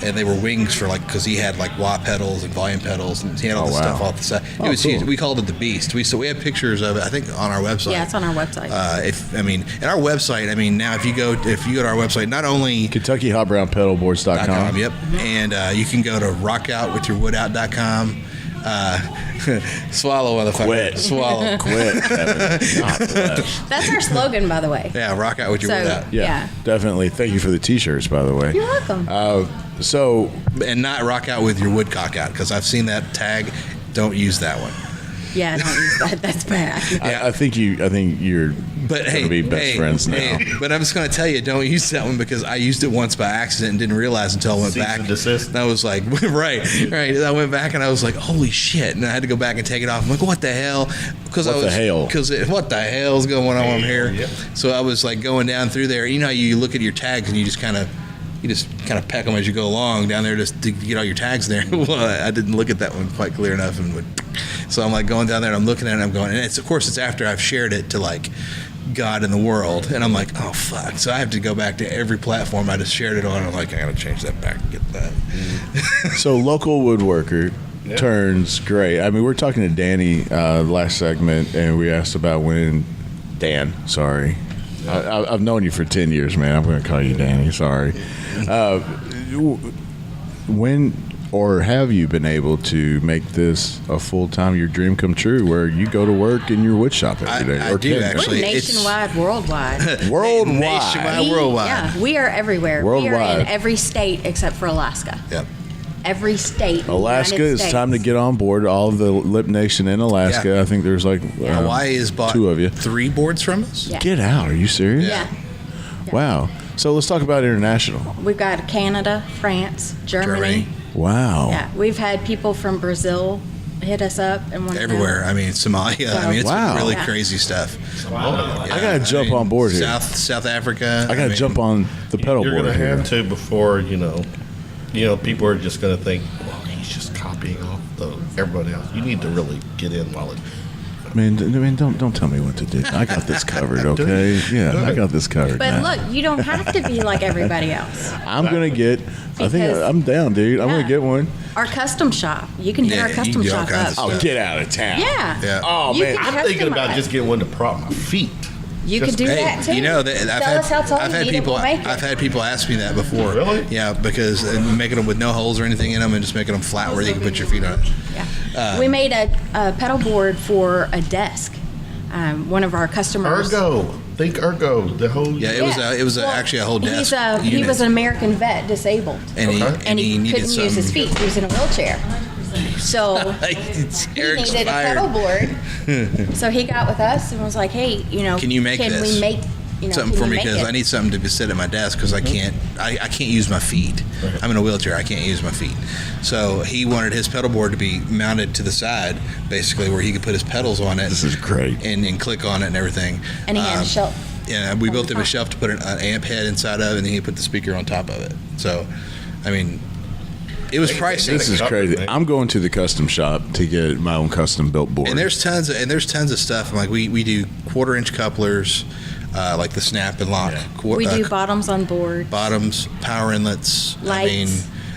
and they were wings for because he had wah pedals and volume pedals, and he had all this wow. stuff off the side. It was huge. We called it the Beast. We have pictures of it, I think, on our website. Yeah, it's on our website. And our website. Now if you go to our website, not only KentuckyHotBrownPedalboards.com. Yep, and you can go to rockoutwithyourwoodout.com. Swallow, motherfucker. Quit. Swallow. Quit. That's our slogan, by the way. Yeah, rock out with your wood out. Yeah. Definitely. Thank you for the T-shirts, by the way. You're welcome. So, And not rock out with your woodcock out, because I've seen that tag. Don't use that one. Yeah, don't use that. That's bad. I think you're But gonna be best friends now. But I'm just going to tell you, don't use that one, because I used it once by accident and didn't realize until I went Cease back. and desist. And I was like, right. I went back and I was like, holy shit. And I had to go back and take it off. I'm like, what the hell? Because What the hell? What the hell's going on here? Yep. So I was going down through there. You know how you look at your tags and you just kind of peck them as you go along down there just to get all your tags there. Well, I didn't look at that one quite clear enough, so I'm going down there and I'm looking at it and I'm going, and of course it's after I've shared it to God in the world, and I'm like, oh fuck. So I have to go back to every platform I just shared it on. I'm like, I gotta change that back and get that. So local woodworker turns gray. I mean, we're talking to Danny last segment, and we asked about when Dan. Sorry, I've known you for 10 years, man. I'm going to call you Danny. Sorry. When or have you been able to make this a full-time, your dream come true, where you go to work in your wood shop every day? I do, actually. We're nationwide, worldwide. Worldwide. Nationwide, worldwide. Yeah, we are everywhere. We Worldwide. are in every state except for Alaska. Yep. Every state. in the Alaska, United it's States. time to get on board. All of the Lip Nation in Alaska. Yeah. I think there's Hawaii has bought 2 of you. 3 boards from us. Yeah. Get out. Are you serious? Yeah. Wow. So let's talk about international. We've got Canada, France, Germany. Wow. Yeah, we've had people from Brazil hit us up and want to Everywhere. know. I mean, Somalia. So- I mean, it's Wow. really Yeah. crazy stuff. I gotta jump on board here. South Africa. I gotta jump on the pedal You're board going to here. have to before people are just going to think, well, he's just copying off everybody else. You need to really get in while it. Man, don't tell me what to do. I got this covered, okay? Yeah, I got this covered. But man. look, you don't have to be like everybody else. I'm gonna get. I think Because- I'm down, dude. I'm Yeah. gonna get one. Our custom shop, you can hit Yeah, our you custom can do all shop kinds up. of Oh, get out of town. Yeah. Yeah. Oh You man. can I'm thinking about customize. just getting one to prop my feet. You could do Hey, that too. you know, Tell us how tall I've you had need and people. we'll make it. I've had people ask me that before. Really? Yeah, because making them with no holes or anything in them, and just making them flat where you can put your feet on it. Yeah. We made a pedal board for a desk. One of our customers. Ergo. Think Ergo. The whole. Yeah, it was Well, actually a whole desk. He unit. was an American vet, disabled, and he, Okay. and he needed couldn't use his something- feet. He was in a wheelchair, so he Eric's needed fired. a pedal board. So he got with us and was like, "Hey, Can you make Can this? we make something can for you me, make because it?" I need something to sit at my desk, because I can't use my feet. I'm in a wheelchair. I can't use my feet. So he wanted his pedal board to be mounted to the side, basically, where he could put his pedals on it. This is great. And click on it and everything. And he had a shelf. Yeah, we on built the him a top. shelf to put an amp head inside of, and then he put the speaker on top of it. So, I mean, it was pricey. This is crazy. I'm going to the custom shop to get my own custom built board. And there's tons of stuff. Like we do 1/4-inch couplers, like the snap and lock. We do bottoms on board. Bottoms, power inlets. Lights. I mean,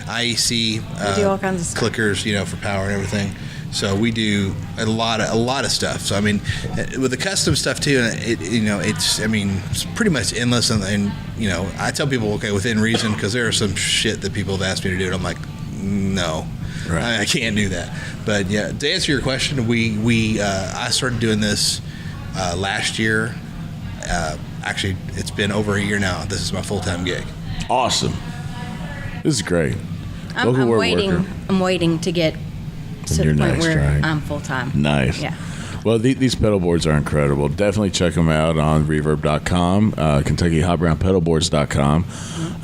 IEC. We do all kinds of stuff. Clickers, for power and everything. So we do a lot of stuff. So I mean, with the custom stuff too, it's pretty much endless. And I tell people, okay, within reason, because there are some shit that people have asked me to do, and I'm like, no. Right. I can't do that. But yeah, to answer your question, I started doing this last year. Actually, it's been over a year now. This is my full-time gig. awesome. This is great. Local I'm word waiting. worker. I'm waiting to get to You're the point next, where right? I'm full time. Nice. Yeah. Well, these pedal boards are incredible. Definitely check them out on reverb.com, KentuckyHotBrownPedalboards.com,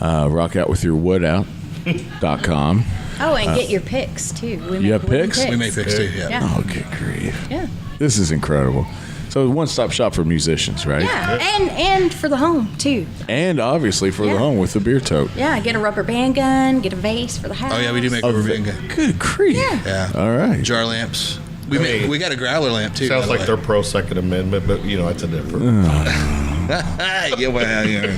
rockoutwithyourwoodout.com. Oh, and get your picks too. We You have wooden picks? We make picks too. Yeah. Yeah. Oh, good grief. Yeah. This is incredible. So one-stop shop for musicians, right? Yeah, and for the home too. And obviously for the Yeah. home with the beer tote. Yeah, get a rubber band gun, get a vase for the house. Oh yeah, we do make Oh, rubber band gun. good grief. Yeah. Yeah. All right. Jar lamps. We Hey. we got a growler lamp too. Sounds by the like they're pro Second Amendment, but it's a different. way. Yeah, well, yeah.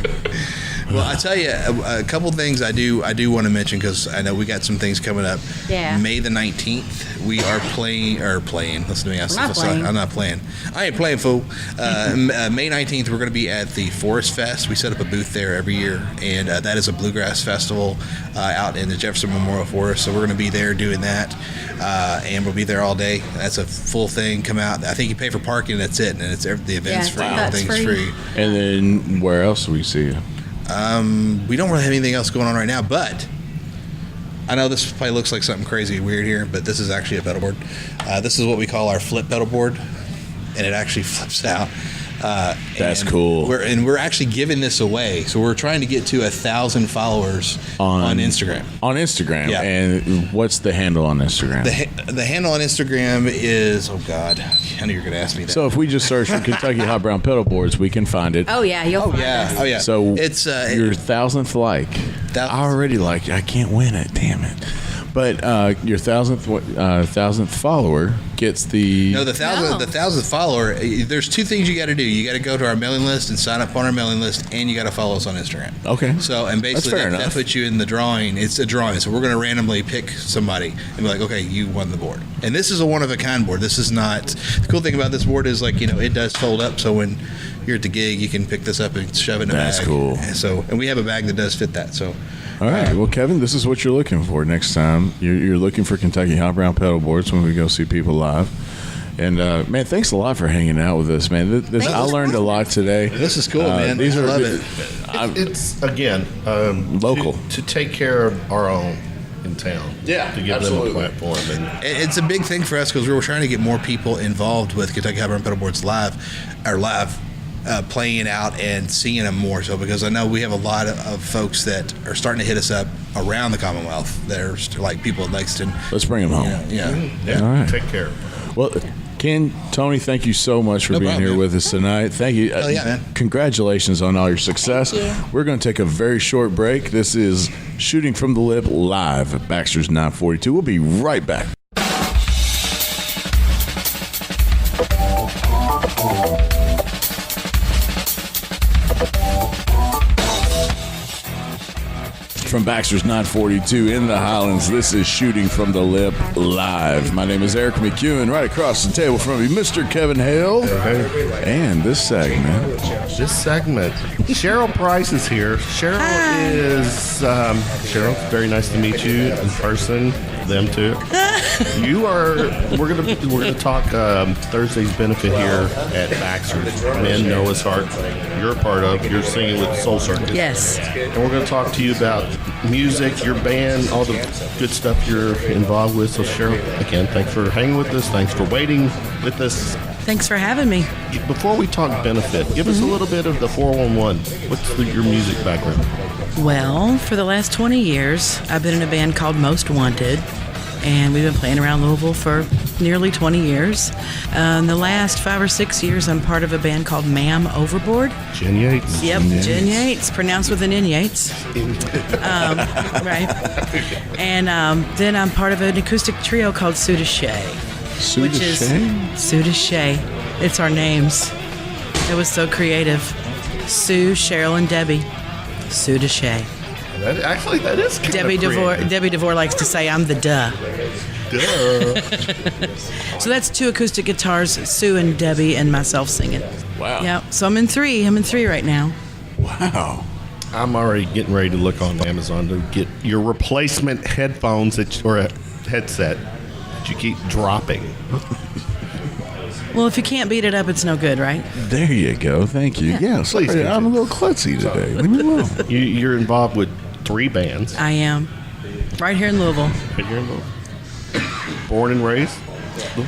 Well, I tell you, a couple things I do want to mention because I know we got some things coming up. Yeah. May the 19th, we are playing. Listen to me. I'm not playing. I ain't playing, fool. May 19th, we're going to be at the Forest Fest. We set up a booth there every year, and that is a bluegrass festival out in the Jefferson Memorial Forest. So we're going to be there doing that, and we'll be there all day. That's a full thing. Come out. I think you pay for parking, and that's it. And the event's free. Everything's free. And then where else do we see you? We don't really have anything else going on right now, but I know this probably looks like something crazy weird here, but this is actually a pedal board. This is what we call our flip pedal board, and it actually flips out. That's cool. We're actually giving this away, so we're trying to get to 1,000 followers on Instagram. On Instagram, yeah. And what's the handle on Instagram? The handle on Instagram is I knew you were going to ask me that. So if we just search for Kentucky Hot Brown Pedalboards, we can find it. Oh yeah, you'll find us. Oh yeah. So it's your 1,000th like. I already like. I can't win it. Damn it. But your 1,000th follower gets the... No, the 1,000th follower, there's two things you got to do. You got to go to our mailing list and sign up on our mailing list, and you got to follow us on Instagram. Okay. So, and basically that puts you in the drawing. It's a drawing. So we're going to randomly pick somebody and be like, okay, you won the board. And this is a one-of-a-kind board. This is not... The cool thing about this board is, it does fold up, so when you're at the gig, you can pick this up and shove it in a bag. That's cool. And we have a bag that does fit that, so... All right. Well, Kevin, this is what you're looking for next time. You're looking for Kentucky Hot Brown Pedalboards when we go see people live. And, man, thanks a lot for hanging out with us, man. I learned a lot today. This is cool, man. I love it. It's, again, local. To take care of our own in town. Yeah, to give absolutely. them a platform. And it's a big thing for us because we were trying to get more people involved with Kentucky Hot Brown Pedalboards live, playing out and seeing them more. So because I know we have a lot of folks that are starting to hit us up around the Commonwealth. There's like people in Lexington. Let's bring them home. yeah. All right. Take care. Well, Ken, Tony, thank you so much for being here with us tonight. Thank you. Hell yeah, man. Congratulations on all your success. Thank you. We're going to take a very short break. This is Shooting from the Lip live at Baxter's 942. We'll be right back. From Baxter's 942 in the Highlands, this is Shooting from the Lip live. My name is Eric McEwen. Right across the table from me, Mr. Kevin Hale. And this segment, Cheryl Price is here. Cheryl is Cheryl. Very nice to meet you in person. Them too. We're gonna talk Thursday's benefit here at Baxter's. Men Noah's Heart. You're a part of. You're singing with Soul Circus. Yes. And we're gonna talk to you about music, your band, all the good stuff you're involved with. So Cheryl, again, thanks for hanging with us. Thanks for waiting with us. Thanks for having me. Before we talk benefit, give us a little bit of the 411. What's your music background? Well, for the last 20 years, I've been in a band called Most Wanted, and we've been playing around Louisville for nearly 20 years. In the last 5 or 6 years, I'm part of a band called Ma'am Overboard. Jen Yates. Yep, Jen Yates, pronounced with an N Yates. Right. And then I'm part of an acoustic trio called Sudache. Which is Sudache. It's our names. It was so creative. Sue, Cheryl, and Debbie. Sudache. That is kind Debbie of creative. Debbie DeVore likes to say I'm the duh. So that's 2 acoustic guitars, Sue and Debbie and myself singing. Wow. Yeah. So I'm in 3 right now. Wow. I'm already getting ready to look on Amazon to get your replacement headphones or a headset that you keep dropping. Well, if you can't beat it up, it's no good, right? There you go. Thank you. Yeah, Please sorry, I'm a little klutzy today. Leave me alone. You're involved with 3 bands. I am. Right here in Louisville. Right here in Louisville. Born and raised?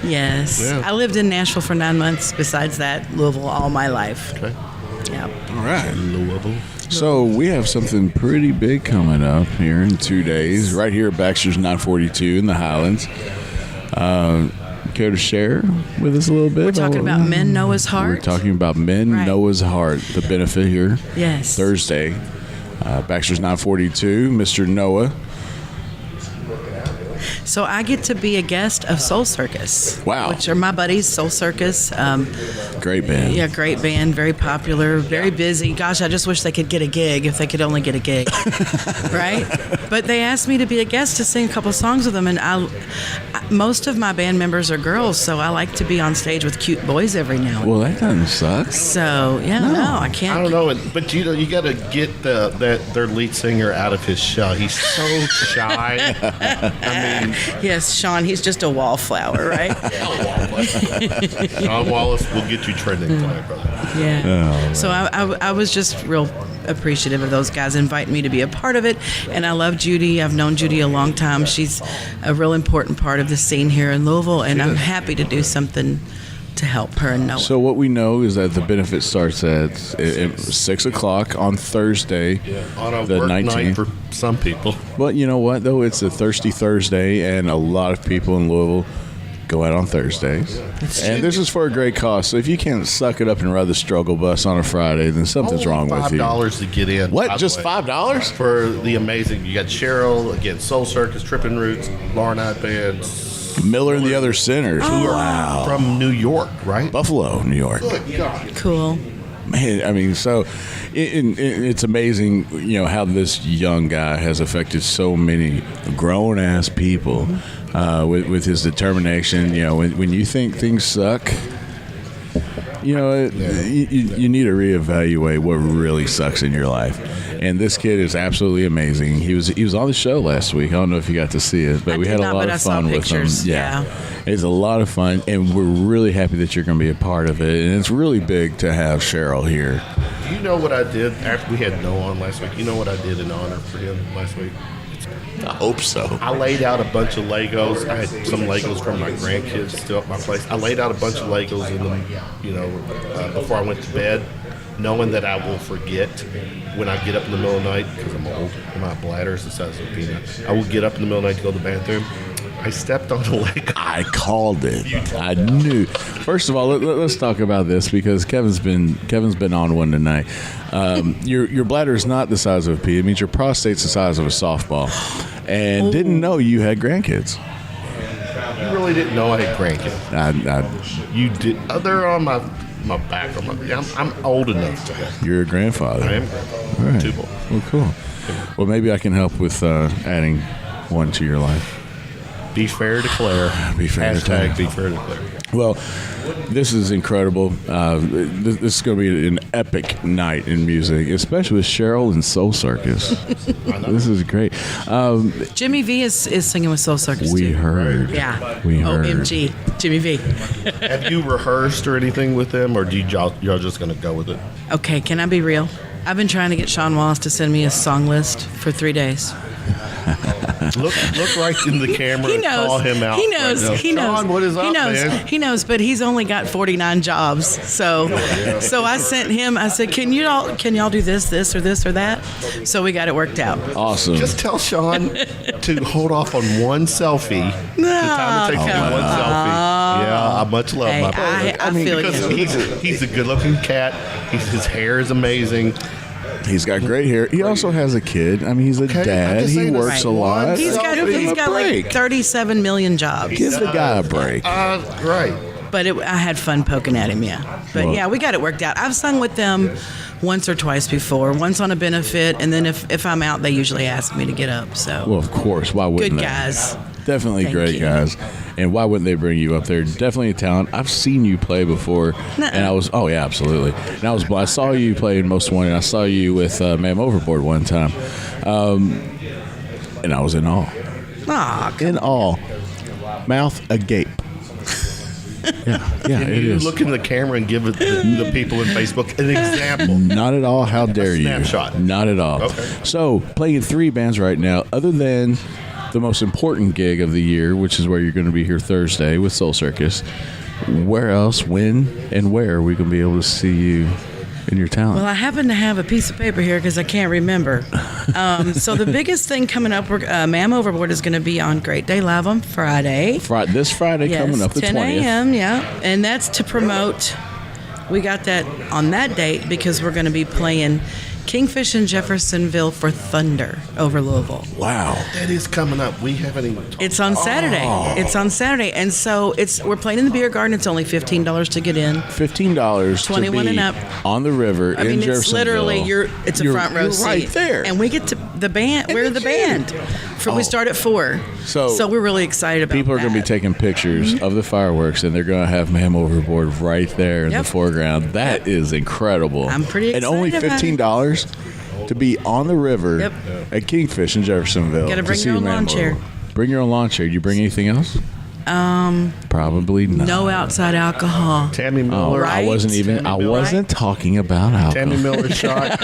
Yes. Yeah. I lived in Nashville for 9 months. Besides that, Louisville all my life. Okay. Yeah. All right. Louisville. So we have something pretty big coming up here in 2 days, right here at Baxter's 942 in the Highlands. Care to share with us a little bit? We're talking about Men Noah's Heart. We're talking about Men Right. Noah's Heart, the benefit here. Yes. Thursday, Baxter's 942, Mr. Noah. So I get to be a guest of Soul Circus. Wow. Which are my buddies, Soul Circus. Great band. Yeah, great band, very popular, very busy. Gosh, I just wish they could get a gig if they could only get a gig, right? But they asked me to be a guest to sing a couple songs with them, and most of my band members are girls, so I like to be on stage with cute boys every now and then. Well, that doesn't suck. So no, I can't. I don't know, but you got to get their lead singer out of his shell. He's so shy. I mean, Yes, Sean, he's just a wallflower, right? John Wallace will get you trending tonight, brother. Yeah. So I was just real appreciative of those guys inviting me to be a part of it, and I love Judy. I've known Judy a long time. She's a real important part of the scene here in Louisville, and I'm happy to do something to help her and Noah. So what we know is that the benefit starts at 6 o'clock on Thursday, On a the work 19th. night for some people. But you know what, though? It's a thirsty Thursday, and a lot of people in Louisville go out on Thursdays. And this is for a great cause. So if you can't suck it up and ride the struggle bus on a Friday, then something's wrong with you. $5 to get in. by What? the Just way. $5? For the amazing, you got Cheryl, again, Soul Circus, Trippin' Roots, Larnite Bands. Miller and the Other Sinners. Who are from New York, right? Buffalo, New York. Good God. Cool. Man, I mean, so it's amazing, how this young guy has affected so many grown-ass people with his determination. When you think things suck, you need to reevaluate what really sucks in your life. And this kid is absolutely amazing. He was on the show last week. I don't know if you got to see it, but I we did had a not, lot but I of saw fun with him. pictures. Yeah. It's a lot of fun, and we're really happy that you're going to be a part of it. And it's really big to have Cheryl here. Do you know what I did after we had Noah on last week? You know what I did in honor for him last week? I hope so. I laid out a bunch of Legos. I had some Legos from my grandkids still at my place. I laid out a bunch of Legos in them, before I went to bed, knowing that I will forget when I get up in the middle of the night, because I'm old, and my bladder is the size of a peanut. I will get up in the middle of the night to go to the bathroom. I stepped on a Lego. I called it. I knew. First of all, let's talk about this because Kevin's been on one tonight. Your bladder is not the size of a pea. It means your prostate's the size of a softball. And didn't know you had grandkids. You really didn't know I had grandkids. You did. They're on my back. I'm old enough to have. You're a grandfather. I am. All right. Two boys. Well, cool. Well, maybe I can help with adding one to your life. Be fair to Claire. Be fair to Hashtag Claire. be fair to Claire. Well, this is incredible. This is going to be an epic night in music, especially with Cheryl and Soul Circus. This is great. Jimmy V is singing with Soul Circus We too. heard. Yeah. We heard. OMG. Jimmy V. Have you rehearsed or anything with them, or y'all just going to go with it? Okay, can I be real? I've been trying to get Sean Wallace to send me a song list for 3 days. Look right in the camera He and call knows. him out. He knows. right now. He knows. Sean, what is up, he knows. man? He knows. But he's only got 49 jobs. So I sent him. I said, "Can y'all do this, or this, or that?" So we got it worked out. Awesome. Just tell Sean to hold off on one selfie. The time it takes to do one selfie. Yeah, I much love Hey, my brother. I feel because you. he's a good-looking cat. His hair is amazing. He's got great hair. He also has a kid. I mean, he's a Okay, I'm dad. just He saying works a that's lot. one. He's got Give him a break. like 37 million jobs. Give the guy a break. Right. But I had fun poking at him, yeah. But Well- yeah, we got it worked out. I've sung with them once or twice before. Once on a benefit, and then if I'm out, they usually ask me to get up. So Well, of course. Why wouldn't good they? guys. Definitely Thank great you. guys. And why wouldn't they bring you up there? Definitely a talent. I've seen you play before. Nuh-uh. And yeah, absolutely. And I saw you play in Most Wanted. I saw you with Ma'am Overboard one time. And I was in awe. Aw, In awe. Mouth agape. Yeah, Can it you is. look in the camera and give the people in Facebook an example? Not at all. How dare you? snapshot. Not at all. Okay. So, playing in 3 bands right now, other than the most important gig of the year, which is where you're going to be here Thursday with Soul Circus, where else, when, and where are we going to be able to see you and your talent? Well, I happen to have a piece of paper here because I can't remember. So the biggest thing coming up, Ma'am Overboard is going to be on Great Day Live on Friday. This Friday coming up, the 10 20th. a.m., yeah. And that's to promote, we got that on that date because we're going to be playing Kingfish in Jeffersonville for Thunder over Louisville. Wow. That is coming up. We haven't even talked. It's on Saturday. It's on Saturday, and so we're playing in the beer garden. It's only $15 to get in. $15 21 to be and up. on the river I in mean, it's Jeffersonville. literally it's a front row you're seat right there. and we get to the band. We're the band. We start at 4. So we're really excited about people are going to be that. taking pictures of the fireworks, and they're going to have Man Overboard right there in Yep. the foreground. That is incredible. I'm pretty And only excited about it. $15 to be on the river Yep. at Kingfish in Jeffersonville. Gotta bring to your see own Man lawn chair. Overboard. Bring your own lawn chair. You bring anything else? Probably not. No outside alcohol. Tammy Oh, Miller. Right? I wasn't talking about alcohol. Tammy Miller shot.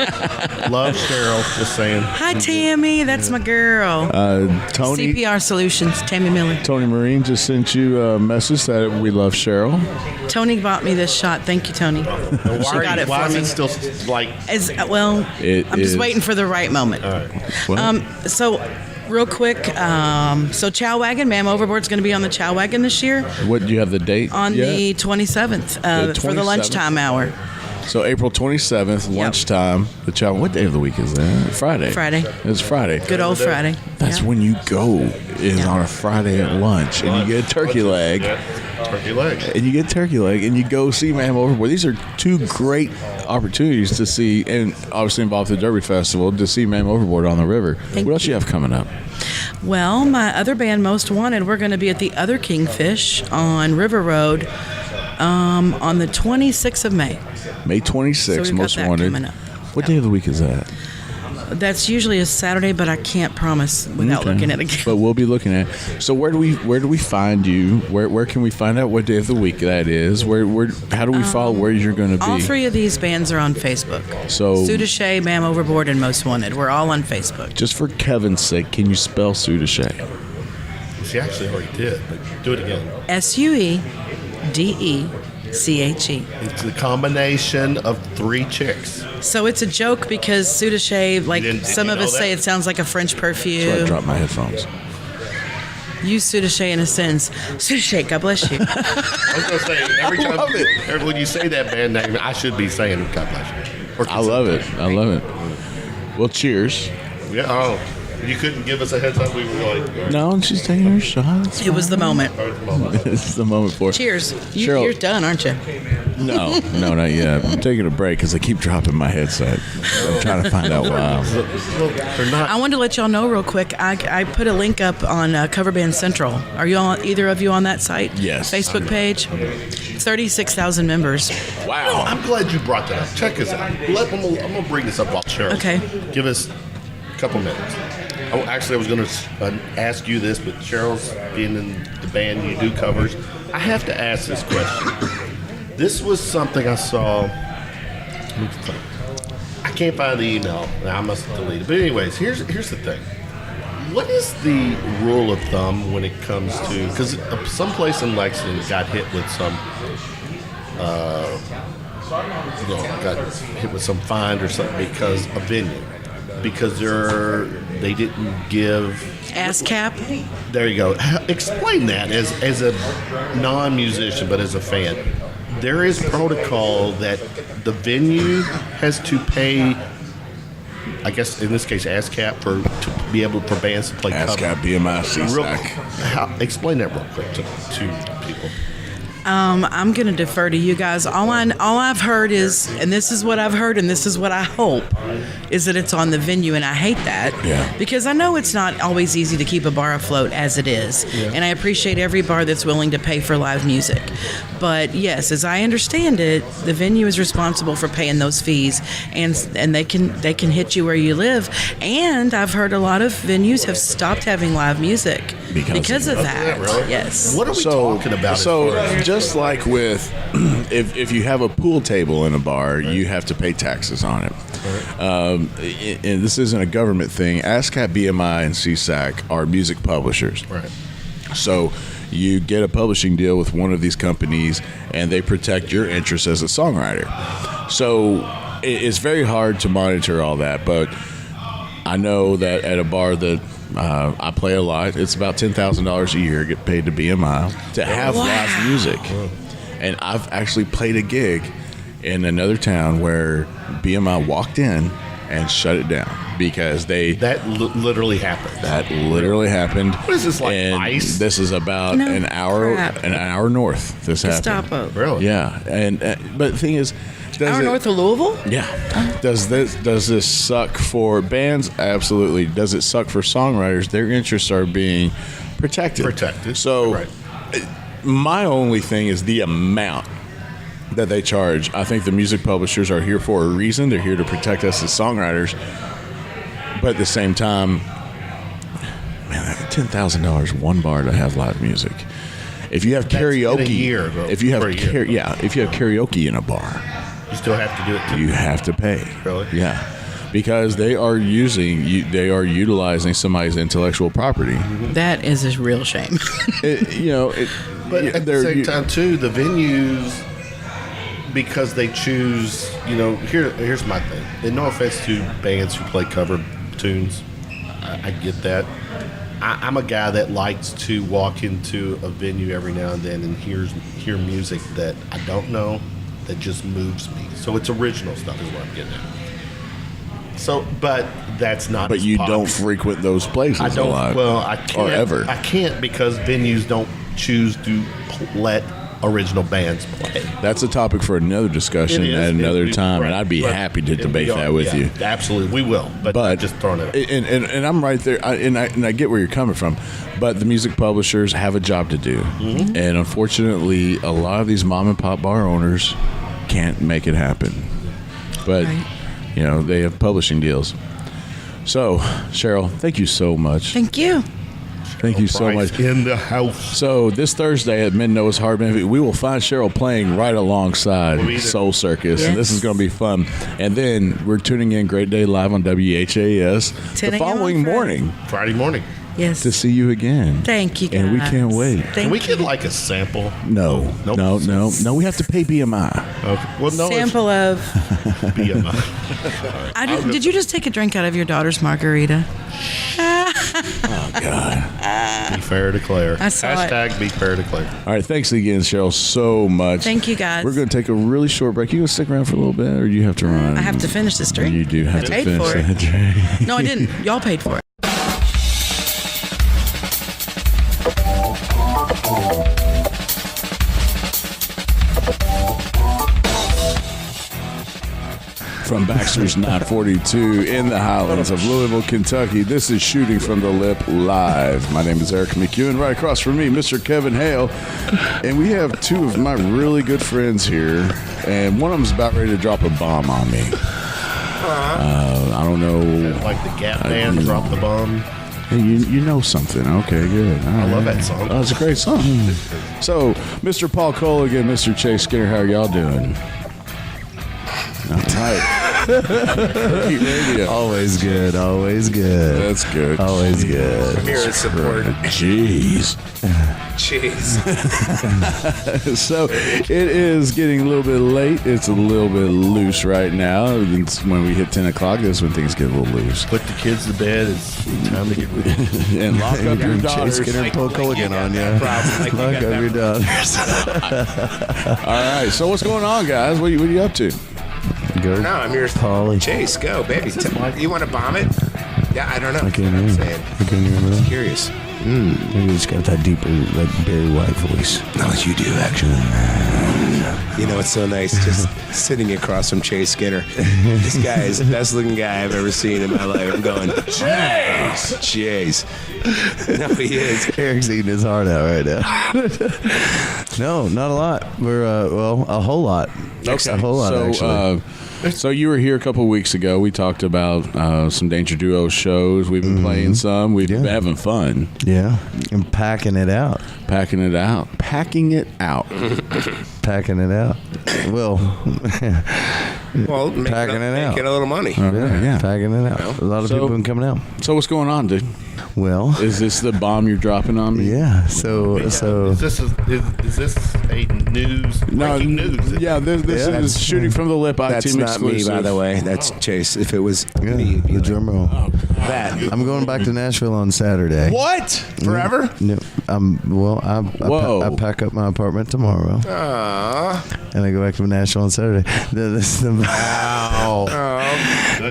Love Cheryl. Just saying. Hi, Tammy. That's my girl. Tony CPR Solutions, Tammy Miller. Tony Marine just sent you a message that we love Cheryl. Tony bought me this shot. Thank you, Tony. She got it Why for is me. it still like? I'm It just is- waiting for the right moment. Well, So, real quick, so Chow Wagon, Man Overboard's going to be on the Chow Wagon this year what do you have the date? on yet? the 27th for the 27th? lunchtime hour. So April 27th, lunchtime. The child. What day of the week is that? Friday. Friday. It's Friday. Good old Friday. That's Yeah. when you go. Is on a Friday at lunch, and you get a turkey leg, Turkey legs. and you get turkey leg, and you go see Man Overboard. These are two great opportunities to see, and obviously involved the Derby Festival to see Man Overboard on the river. Thank what else you have coming up? Well, my other band, Most Wanted, we're going to be at the other Kingfish on River Road on the 26th of May. May 26th, So we've got Most that Wanted. coming up. What day of the week is that? That's usually a Saturday, but I can't promise without Okay. looking at it again. But we'll be looking at. So where do we find you? Where can we find out what day of the week that is? How do we follow where you're going to be? All 3 of these bands are on Facebook. So Sudache, Man Overboard, and Most Wanted. We're all on Facebook. just for Kevin's sake, can you spell Sudache? She actually already did, but do it again. SUEDECHE. It's the combination of 3 chicks. So it's a joke because Sudache, like Did some you of know us say, that? it sounds like a French So I perfume. dropped my headphones. Use Sudache in a sentence. Sudache, God bless you. I was going to say, every time love it. when you say that band name, I should be saying God bless you. Or I love it. I love it. Well, cheers. Yeah, oh. You couldn't give us a heads up. We were like, No, she's taking her shot. It's It was the moment. It's the moment for it. Cheers. Cheryl- You're done, aren't you? No, not yet. I'm taking a break because I keep dropping my headset. I'm trying to find out why. they're not. I wanted to let y'all know real quick. I put a link up on Cover Band Central. Are you all, either of you on that site? Yes. Facebook page. 36,000 members. Wow. I'm glad you brought that up. Check this out. I'm going to bring this up while Cheryl. Okay. Give us a couple minutes. Actually, I was going to ask you this, but Cheryl's being in the band, you do covers. I have to ask this question. This was something I saw. I can't find the email. Now I must have deleted it. But anyways, here's the thing. What is the rule of thumb when it comes to, because someplace in Lexington got hit with some, got hit with some fine or something because of venue, because they didn't give. ASCAP. There you go. Explain that as a non-musician, but as a fan. There is protocol that the venue has to pay, I guess in this case, ASCAP to be able for bands to play ASCAP, cover. BMI, Real, CSAC. explain that real quick to people. I'm going to defer to you guys. All I've heard is, and this is what I've heard, and this is what I hope, is that it's on the venue, and I hate that. Yeah. Because I know it's not always easy to keep a bar afloat as it is, and I appreciate every bar that's willing to pay for live music. But yes, as I understand it, the venue is responsible for paying those fees, and they can hit you where you live. And I've heard a lot of venues have stopped having live music because of that. Really? Yes. What are we talking about? So as far as- just like with, if you have a pool table in a bar, you have to pay taxes on it. And this isn't a government thing. ASCAP, BMI, and CSAC are music publishers. right. So you get a publishing deal with one of these companies, and they protect your interests as a songwriter. So it's very hard to monitor all that, but I know that at a bar that I play a lot, it's about $10,000 a year get paid to BMI to have live music. And I've actually played a gig in another town where BMI walked in and shut it down because That literally happened. that literally happened. What is this, like and ice? This is about No, an hour crap. north. This happened. Gestapo. Really? Yeah, and but the thing is, does Hour it, north of Louisville? yeah, does this suck for bands? Absolutely. Does it suck for songwriters? Their interests are being protected. So, Right. my only thing is the amount that they charge. I think the music publishers are here for a reason. They're here to protect us as songwriters. But at the same time, man, $10,000 one bar to have live music. If you have karaoke, in a year, bro. if you have Per year. if you have karaoke in a bar, You still have to do it too. you have to pay. Really? Yeah, because they are utilizing somebody's intellectual property. That is a real shame. But at the same time, too, the venues, because they choose, here's my thing. And no offense to bands who play cover tunes. I get that. I'm a guy that likes to walk into a venue every now and then and hear music that I don't know that just moves me. So it's original stuff is what I'm getting at. So, but that's not. But as you popular. don't frequent those places I don't. a lot. Well, I can't. Or ever. I can't because venues don't choose to let original bands play. That's a topic for another discussion It is. at another It- time, right. and I'd be But- happy to and debate we are- that with yeah, you. Absolutely, we will. But I'm just throwing it out. And I'm right there, and I get where you're coming from. But the music publishers have a job to do, Mm-hmm. and unfortunately, a lot of these mom and pop bar owners can't make it happen. But Right. they have publishing deals. So, Cheryl, thank you so much. Thank you. Thank you so much. Price in the house. So this Thursday at Mid Noah's Hard Benefit, we will find Cheryl playing right alongside We'll be there. Soul Circus, and this Yes. is going to be fun. And then we're tuning in Great Day Live on WHAS 10 the a.m. on following Friday. morning Friday morning. Yes. to see you again. Thank you, guys. And we can't wait. Thank Can we you. get like a sample? No, Nope. no. We have to pay BMI. Okay. Well, no. Sample of. It's BMI. Did you just take a drink out of your daughter's margarita? Oh God! Be fair to Claire. I saw it. Hashtag be fair to Claire. All right, thanks again, Cheryl, so much. Thank you, guys. We're going to take a really short break. You going to stick around for a little bit, or do you have to run? I have to finish this drink. You do have I to paid finish for it. that drink. No, I didn't. Y'all paid for it. From Baxter's 942 in the Highlands of Louisville, Kentucky, this is Shooting from the Lip Live. My name is Eric McEwen. Right across from me, Mr. Kevin Hale. And we have two of my really good friends here. And one of them's about ready to drop a bomb on me. I don't know. Like the Gap Band, Drop the Bomb. Hey, you know something. Okay, good. I love that song. Oh, it's a great song. So, Mr. Paul Culligan, Mr. Chase Skinner, how are y'all doing? All right. Heat Radio. Always good. Always good. That's good. Always good. I'm here in support. Jeez. Jeez. So it is getting a little bit late. It's a little bit loose right now. It's when we hit 10 o'clock, that's when things get a little loose. Put the kids to bed. It's time to get ready. And lock up your daughters. Chase Skinner, Paul Culligan on you. Lock up your daughters. All right. So what's going on, guys? What are you up to? Good. No, I'm here. Polly. Chase, go, baby. You want to bomb it? Yeah, I don't know. I can't I'm hear. saying. I can't hear that. Curious. You just got that deeper, like Barry White voice. No, you do, actually. You know, it's so nice just sitting across from Chase Skinner. This guy is the best looking guy I've ever seen in my life. I'm going, Chase. No, he is. Eric's eating his heart out right now. No, not a lot. We're a whole lot. Okay. A whole lot, actually. So you were here a couple of weeks ago. We talked about some Danger Duo shows. We've been playing some. We've been having fun. Yeah, and packing it out. Packing it out. Packing it out. Well, Well, make Packing it out. Get a little money. Yeah. packing it out. A lot of So- people have been coming out. So what's going on, dude? Well, Is this the bomb you're dropping on me? yeah. So Is this a breaking news? Yeah, this is Shooting from the Lip. That's iTunes not me, exclusive. by the way. That's Chase. If it was yeah, me, it'd be the like, drum roll. that. I'm going back to Nashville on Saturday. What? Forever? No, Whoa. I pack up my apartment tomorrow, Aww. and I go back to Nashville on Saturday. The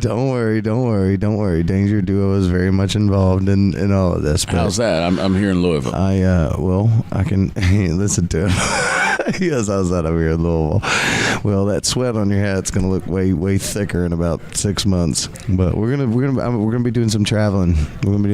Don't worry. Danger Duo is very much involved in all of this. But How's that? I'm here in Louisville. I can listen to him. Yes, how's that over here in Louisville? Well, that sweat on your hat's gonna look way thicker in about 6 months. But we're gonna be doing some traveling. What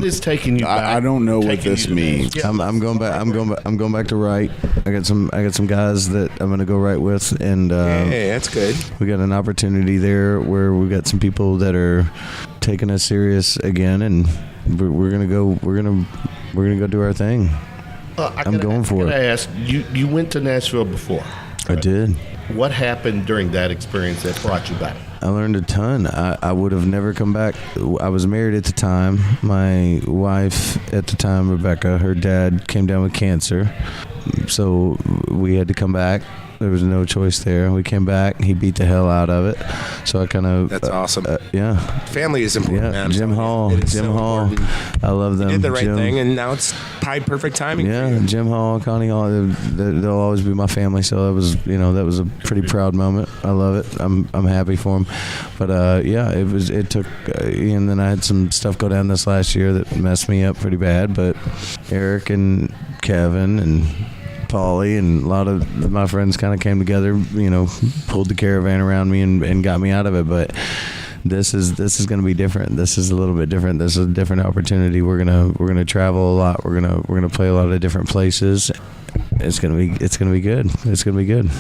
is taking you back? I don't know what this means. Yeah. I'm going back. I'm going back to write. I got some guys that I'm gonna go write with, and Hey, that's good. we got an opportunity there where we got some people that are taking us serious again, and we're gonna go do our thing. I'm going for it. I ask you went to Nashville before. I did. What happened during that experience that brought you back? I learned a ton. I would have never come back. I was married at the time. My wife at the time, Rebecca, her dad came down with cancer, so we had to come back. There was no choice there. We came back. He beat the hell out of it. So I kind of. That's awesome. Yeah. Family is important, man. Jim Hall. It is Jim so Hall. important. I love them. You did the right Jim, thing, and now it's probably perfect timing. Yeah, for you. Jim Hall, Connie Hall, they'll always be my family. So that was a pretty proud moment. I love it. I'm happy for them. But it took, and then I had some stuff go down this last year that messed me up pretty bad. But Eric and Kevin and Paulie and a lot of my friends kind of came together, pulled the caravan around me and got me out of it. But this is going to be different. This is a little bit different. This is a different opportunity. We're gonna travel a lot. We're gonna play a lot of different places. It's gonna be good. It's gonna be good.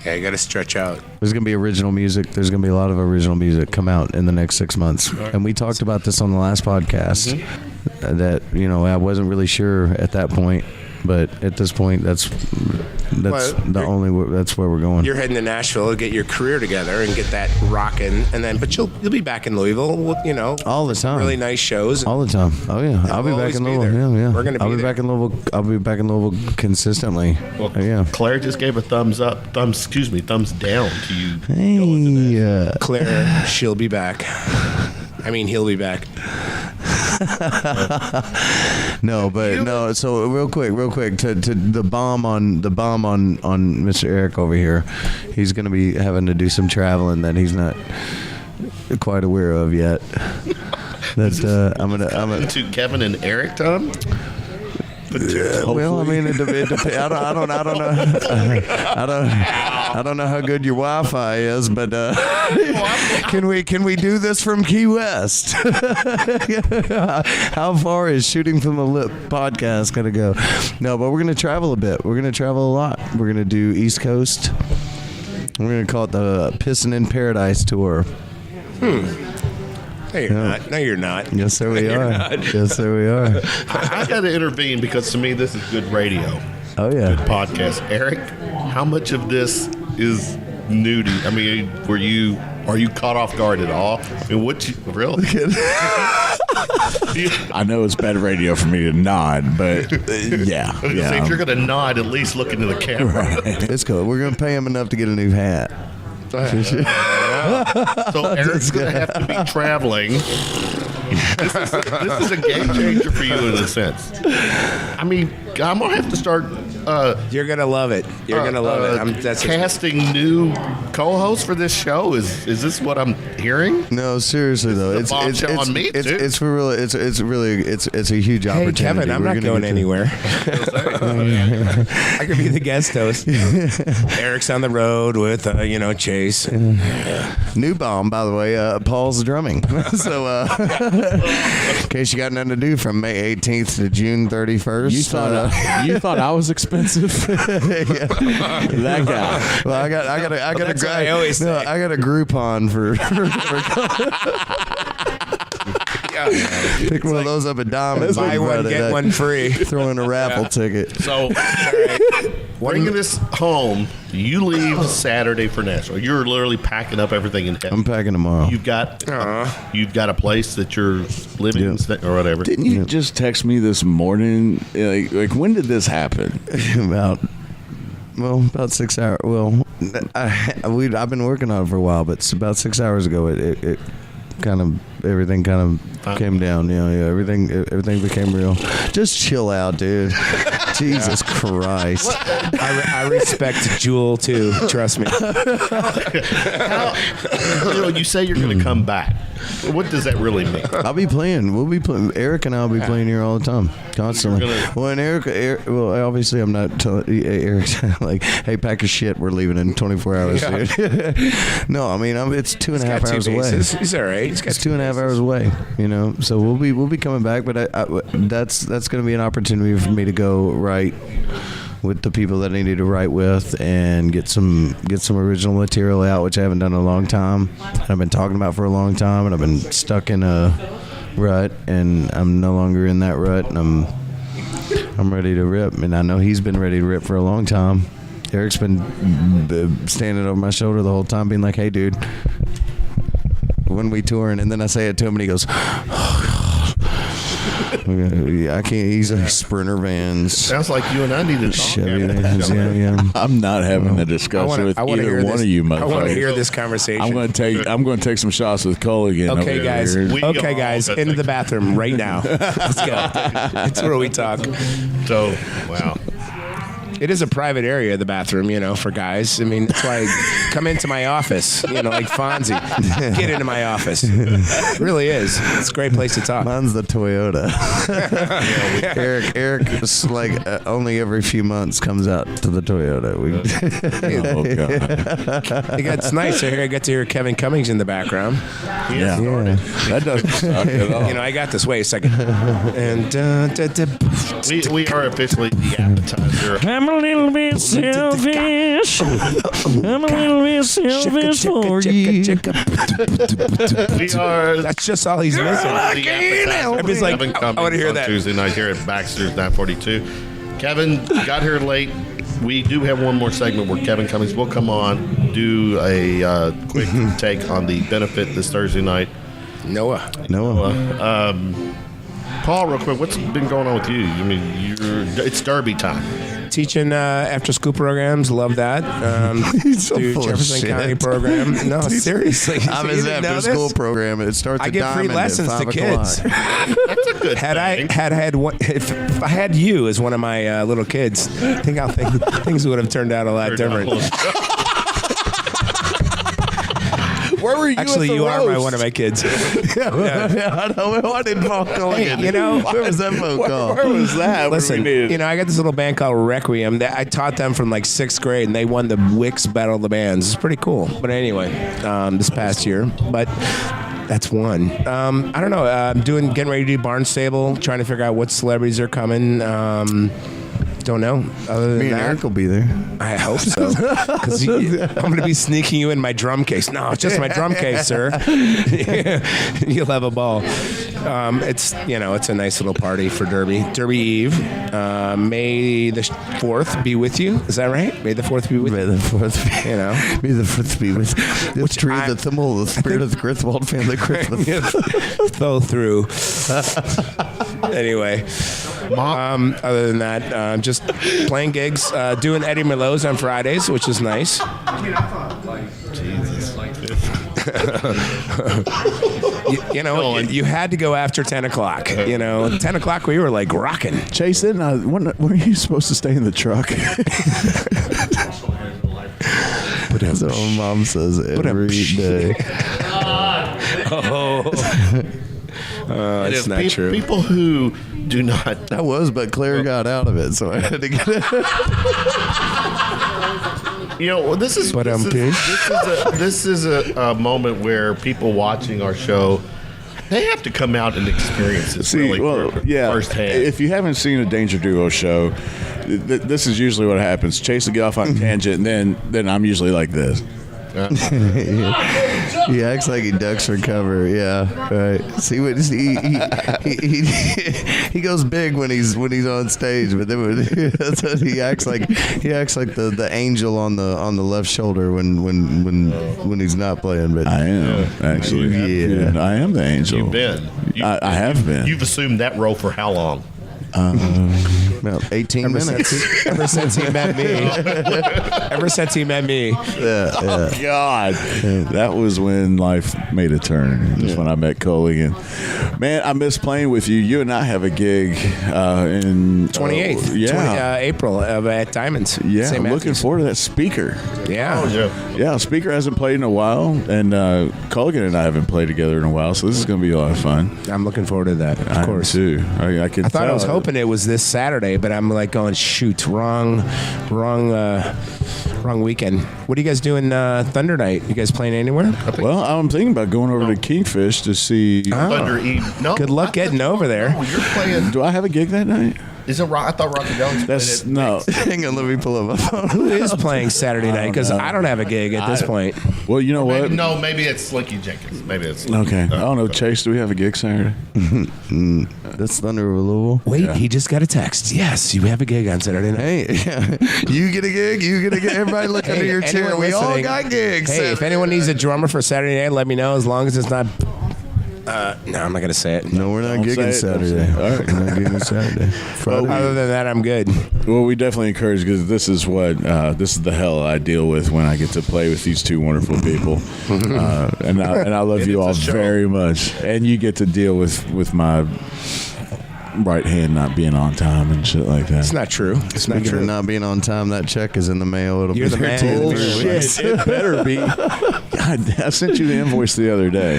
Yeah, you got to stretch out. There's going to be original music. There's going to be a lot of original music come out in the next 6 months. And we talked about this on the last podcast, that, I wasn't really sure at that point. But at this point, that's where we're going. You're heading to Nashville to get your career together and get that rocking, but you'll be back in Louisville, all the time. Really nice shows. All the time. Oh yeah, I'll be back in Louisville. Yeah. We're gonna be I'll be back in Louisville. I'll be back in Louisville consistently. Well, yeah. Claire just gave a thumbs down to you. Hey, Claire, she'll be back. I mean, he'll be back. No. So real quick to the bomb on Mr. Eric over here. He's going to be having to do some traveling that he's not quite aware of yet. That I'm gonna to Kevin and Eric, Tom. Well, I mean, it depends. I don't know how good your Wi-Fi is, but can we do this from Key West? How far is Shooting from the Lip podcast gonna go? No, but we're gonna travel a bit. We're gonna travel a lot. We're gonna do East Coast. We're gonna call it the Pissin' in Paradise tour. No, you're not. No, you're not. Yes, sir, we are. Yes, sir, we are. I got to intervene because to me this is good radio. Oh yeah. Good podcast. Eric, how much of this is new to you? I mean, are you caught off guard at all? I mean, really? I know it's bad radio for me to nod, but yeah. I was gonna say, if you're going to nod, at least look into the camera. It's cool. We're gonna pay him enough to get a new hat. So Eric's going to have to be traveling. This is a game changer for you in a sense. I mean, I'm going to have to start. You're going to love it. You're going to love it. That's casting new co-hosts for this show. Is this what I'm hearing? No, seriously though, it's on me too. It's for real. It's a huge Hey, opportunity. Kevin, I'm not going anywhere. I could be the guest host. Eric's on the road with, Chase. New bomb, by the way. Paul's drumming. So, in case you got nothing to do from May 18th to June 31st. You thought I was expensive? That guy. Well, I got That's what I always say. I got a Groupon for pick one of those up at Diamond's. Buy one, get one free. Throw in a raffle ticket. So, bringing this home, you leave Saturday for Nashville. You're literally packing up everything and I'm packing tomorrow. You've got a place that you're living in or whatever. Didn't you just text me this morning? Like when did this happen? About 6 hours. Well, I've been working on it for a while, but about 6 hours ago, it kind of everything kind of came down. Everything became real. Just chill out, dude. Jesus Christ. I respect Jewel too. Trust me. You say you're going to come back. What does that really mean? I'll be playing. We'll be playing. Eric and I'll be playing here all the time, constantly. Well, and Eric, well, obviously I'm not telling Eric's like, hey, pack your shit. We're leaving in 24 hours. Dude. No, I mean it's 2.5 hours away. He's all right. It's 2.5 hours away. So we'll be coming back, but that's going to be an opportunity for me to go write with the people that I needed to write with and get some original material out, which I haven't done in a long time. And I've been talking about for a long time, and I've been stuck in a rut, and I'm no longer in that rut, and I'm ready to rip. And I know he's been ready to rip for a long time. Eric's been standing over my shoulder the whole time, being like, "Hey, dude, when we touring?" And then I say it to him, and he goes, I can't. He's like Sprinter vans. Sounds like you and I need to talk. Chevy vans. Yeah. I'm not having a discussion with either one of you motherfuckers. I want to hear this conversation. I'm going to take some shots with Culligan. Okay, guys. Okay, guys. Into the bathroom right now. Let's go. That's where we talk. So, wow. It is a private area, the bathroom, for guys. I mean, that's why I come into my office, like Fonzie. Get into my office. It really is. It's a great place to talk. Mine's the Toyota. Eric is like only every few months comes out to the Toyota. Oh, God. It's nice. I get to hear Kevin Cummings in the background. Yeah. That doesn't suck at all. I got this. Wait a second. And we are officially the appetizer. I'm a little bit selfish. I'm a little bit selfish for you. We are. That's just all he's missing. Everybody's like, I want to hear that. Tuesday night here at Baxter's 942. Kevin got here late. We do have one more segment where Kevin Cummings will come on, do a quick take on the benefit this Thursday night. Noah. Paul, real quick, what's been going on with you? I mean, it's Derby time. Teaching after school programs, love that. Do Jefferson County program. No, seriously. I'm his after school program. It starts. I get free lessons to kids. That's a good thing. If I had you as one of my little kids, I think things would have turned out a lot different. Where were you? Actually, you roast? are one of my kids. Yeah, I know. What did Paul Culligan? Hey, where was that phone call? Where was that? Listen, I got this little band called Requiem that I taught them from like 6th grade, and they won the Wix Battle of the Bands. It's pretty cool. But anyway, this past year, but. That's one. I don't know. I'm getting ready to do Barnstable, trying to figure out what celebrities are coming. Don't know. Other than Me and that, Eric will be there. I hope so. Because I'm going to be sneaking you in my drum case. No, it's just my drum case, sir. You'll have a ball. It's a nice little party for Derby. Derby Eve. May the 4th be with you. Is that right? May the 4th be with you. May the 4th be. May the 4th be with you. The tree, the thimble, the spirit of the Griswold family Christmas. Fell through. Anyway. Other than that, just playing gigs, doing Eddie Merlot's on Fridays, which is nice. Jesus. you had to go after 10 o'clock. 10 o'clock we were like rocking. Chase, weren't you supposed to stay in the truck? That's what my mom says every day. It's not true. People who do not. I was, but Claire got out of it, so I had to get it. This is a moment where people watching our show, they have to come out and experience this firsthand. If you haven't seen a Danger Duo show, this is usually what happens. Chase will get off on a tangent, and then I'm usually like this. He acts like he ducks for cover. Yeah, right. See what he goes big when he's on stage, but then he acts like the angel on the left shoulder when he's not playing. But I am actually. Yeah, I am the angel. You've been. I have been. You've assumed that role for how long? About 18 minutes. Ever since he met me. Oh, God. That was when life made a turn. That's when I met Culligan. Man, I miss playing with you. You and I have a gig in 28th. April at Diamonds. Yeah, St. I'm looking Matthews. forward to that. Speaker. Yeah. Oh, yeah. Yeah, Speaker hasn't played in a while, and Culligan and I haven't played together in a while, so this is going to be a lot of fun. I'm looking forward to that. Of course. too. I can. I thought I was tell. hoping it was this Saturday, but I'm like going, shoot, wrong weekend. What are you guys doing Thunder Night? You guys playing anywhere? Well, I'm thinking about going over to Kingfish to see. Thunder Eve. No. Good luck getting over there. No, you're playing. Do I have a gig that night? Is it Rock? I thought Rocky Dell's That's played it. no. Hang on, let me pull up my phone. Who is playing Saturday night? Because I don't have a gig at this point. Well, you know what? Maybe, no, maybe it's Slinky Jenkins. Maybe it's Okay. I don't know. Chase, do we have a gig Saturday? That's Thunder of Louisville. Wait, he just got a text. Yes, you have a gig on Saturday night. Hey, you get a gig. You get a gig. Everybody look under your chair. anyone We all listening, got gigs. Hey, if anyone needs a drummer for Saturday night, let me know. As long as it's not. No, I'm not gonna say it. No, we're not Don't say gigging it, don't Saturday. say it. All right. We're not gigging Saturday. Friday. Other than that, I'm good. Well, we definitely encourage because this is what this is the hell I deal with when I get to play with these two wonderful people, and I love you all it's a show. very much, and you get to deal with my right hand not being on time and shit like that. It's not true. It's not Speaking true. of not being on time, that check is in the mail. It'll You're be the there man. to you in Oh, 3 weeks. Shit, it better be. God, I sent you the invoice the other day.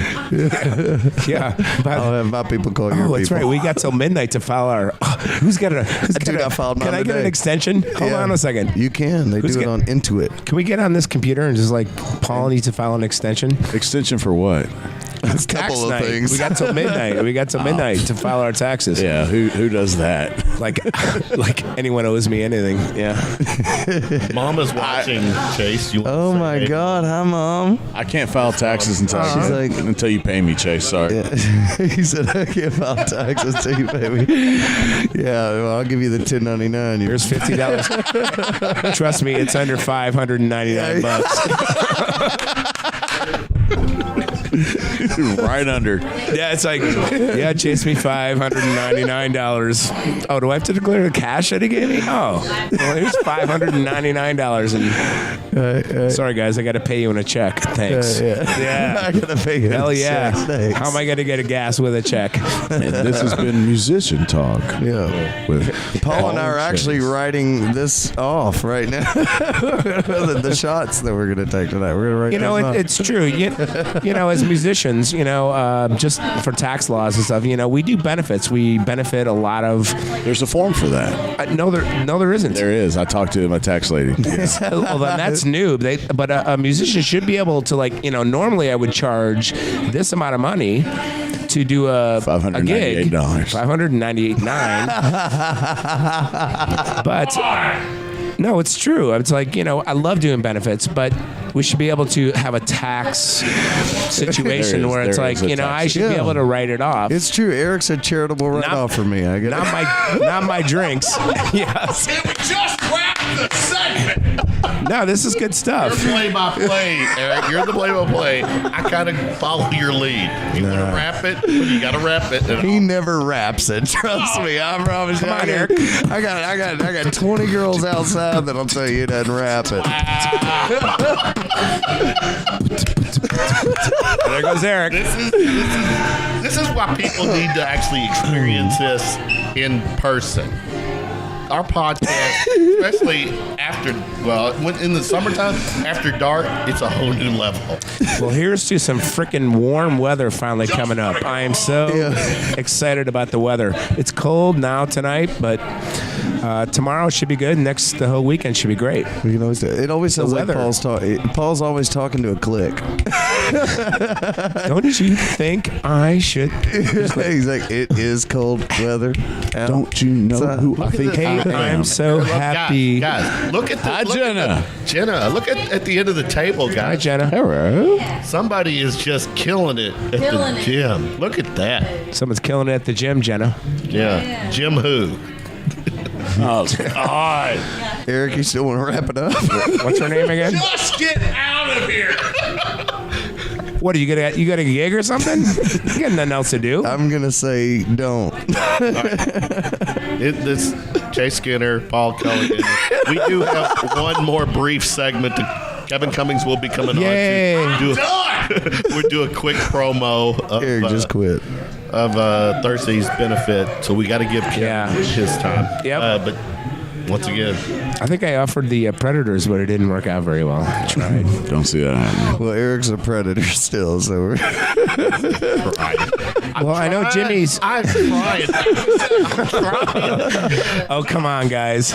Yeah. I'll have my people call your Oh, that's people. right. We got till midnight to file our. Who's got a? Dude, I filed mine Can I get today. an extension? Hold Yeah. on a second. You can. They Who's do it get- on Intuit. Can we get on this computer and just like Paul needs to file an extension? Extension for what? It's a Tax couple of night. things. We got till midnight. We got till midnight to file our taxes. Yeah, who does that? Like anyone owes me anything. Yeah. Mama's watching. Chase, you? Oh my God! Hi, Mom. I can't file taxes until She's like- until you pay me, Chase. Sorry. He said, "I can't file taxes to you, baby." Yeah, well, I'll give you the 1099. Here's $50. Trust me, it's under $599. Right under. Yeah, it's like, yeah, chase me $599. Oh, do I have to declare the cash that he gave me? Oh, well, here's $599. And sorry, guys, I got to pay you in a check. Thanks. Yeah. I gotta pay you. Hell yeah. Thanks. How am I going to get a gas with a check? And this has been Musician Talk. Yeah. With Paul and I are Chase. actually writing this off right now. the shots that we're gonna take tonight. We're gonna write. You know, those off. it's true. You know, as musicians, you know, just for tax laws and stuff, you know, we do benefits. We benefit a lot of. There's a form for that. No, there isn't. There is. I talked to my tax lady. Well, then that's new. But a musician should be able to, like, you know, normally I would charge this amount of money to do a gig. $598.9. But no, it's true. It's like, you know, I love doing benefits, but we should be able to have a tax situation There is- where it's there like, is a you know, tax. I should be Yeah. able to write it off. It's true. Eric's a charitable write-off for me. I get it. Not my drinks. Yes. We just wrapped the segment. No, this is good stuff. You're play-by-play, Eric. You're the play-by-play. I kind of follow your lead. You want to wrap it? Well, you got to wrap it. He never raps it. Trust me. I promise you. Come on, Eric. I got 20 girls outside that'll tell you he doesn't rap it. There goes Eric. This is why people need to actually experience this in person. Our podcast, especially after, in the summertime, after dark, it's a whole new level. Well, here's to some freaking warm weather finally coming up. I am so excited about the weather. It's cold now tonight, but tomorrow should be good. The whole weekend should be great. We can always. It always sounds like weather. Paul's always talking to a click. Don't you think I should? He's like, it is cold weather. Don't you know who I think I am? I'm so happy. Guys, look at the Hi, Jenna. Jenna, look at the end of the table, Hi, guys. Jenna. Hello. Somebody is just killing it at Killing the it. gym. Look at that. Someone's killing it at the gym, Jenna. Yeah. Jim who? Oh, God. Eric, you still want to wrap it up? What's her name again? Just get out of here. What are you got a gig or something? You got nothing else to do. I'm gonna say don't. This Chase Skinner, Paul Culligan. We do have one more brief segment. Kevin Cummings will be coming Yay. on to we'll do a quick promo of, Eric just quit. of Thursday's benefit. So we got to give Kevin his time. Yep. But once again, I think I offered the Predators, but it didn't work out very well. I tried. Don't see that happening. Well, Eric's a predator still, so we're Well, I know Jimmy's. I'm trying. Oh, come on, guys.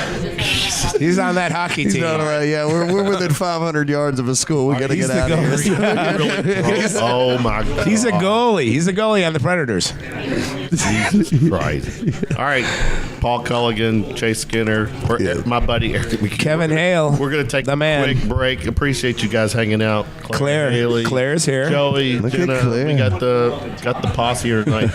He's on that hockey he's team. not around. Yeah, we're within 500 yards of a school. We got to He's get the out of here. goalie. Oh my God. He's a goalie. He's a goalie on the Predators. Right. All right. Paul Culligan, Chase Skinner, my buddy Eric. Kevin Hale. We're going to take the a man. quick break. Appreciate you guys hanging out. Claire. Haley, Claire's here. Joey, Look at Jenna. Claire. We got the posse here tonight.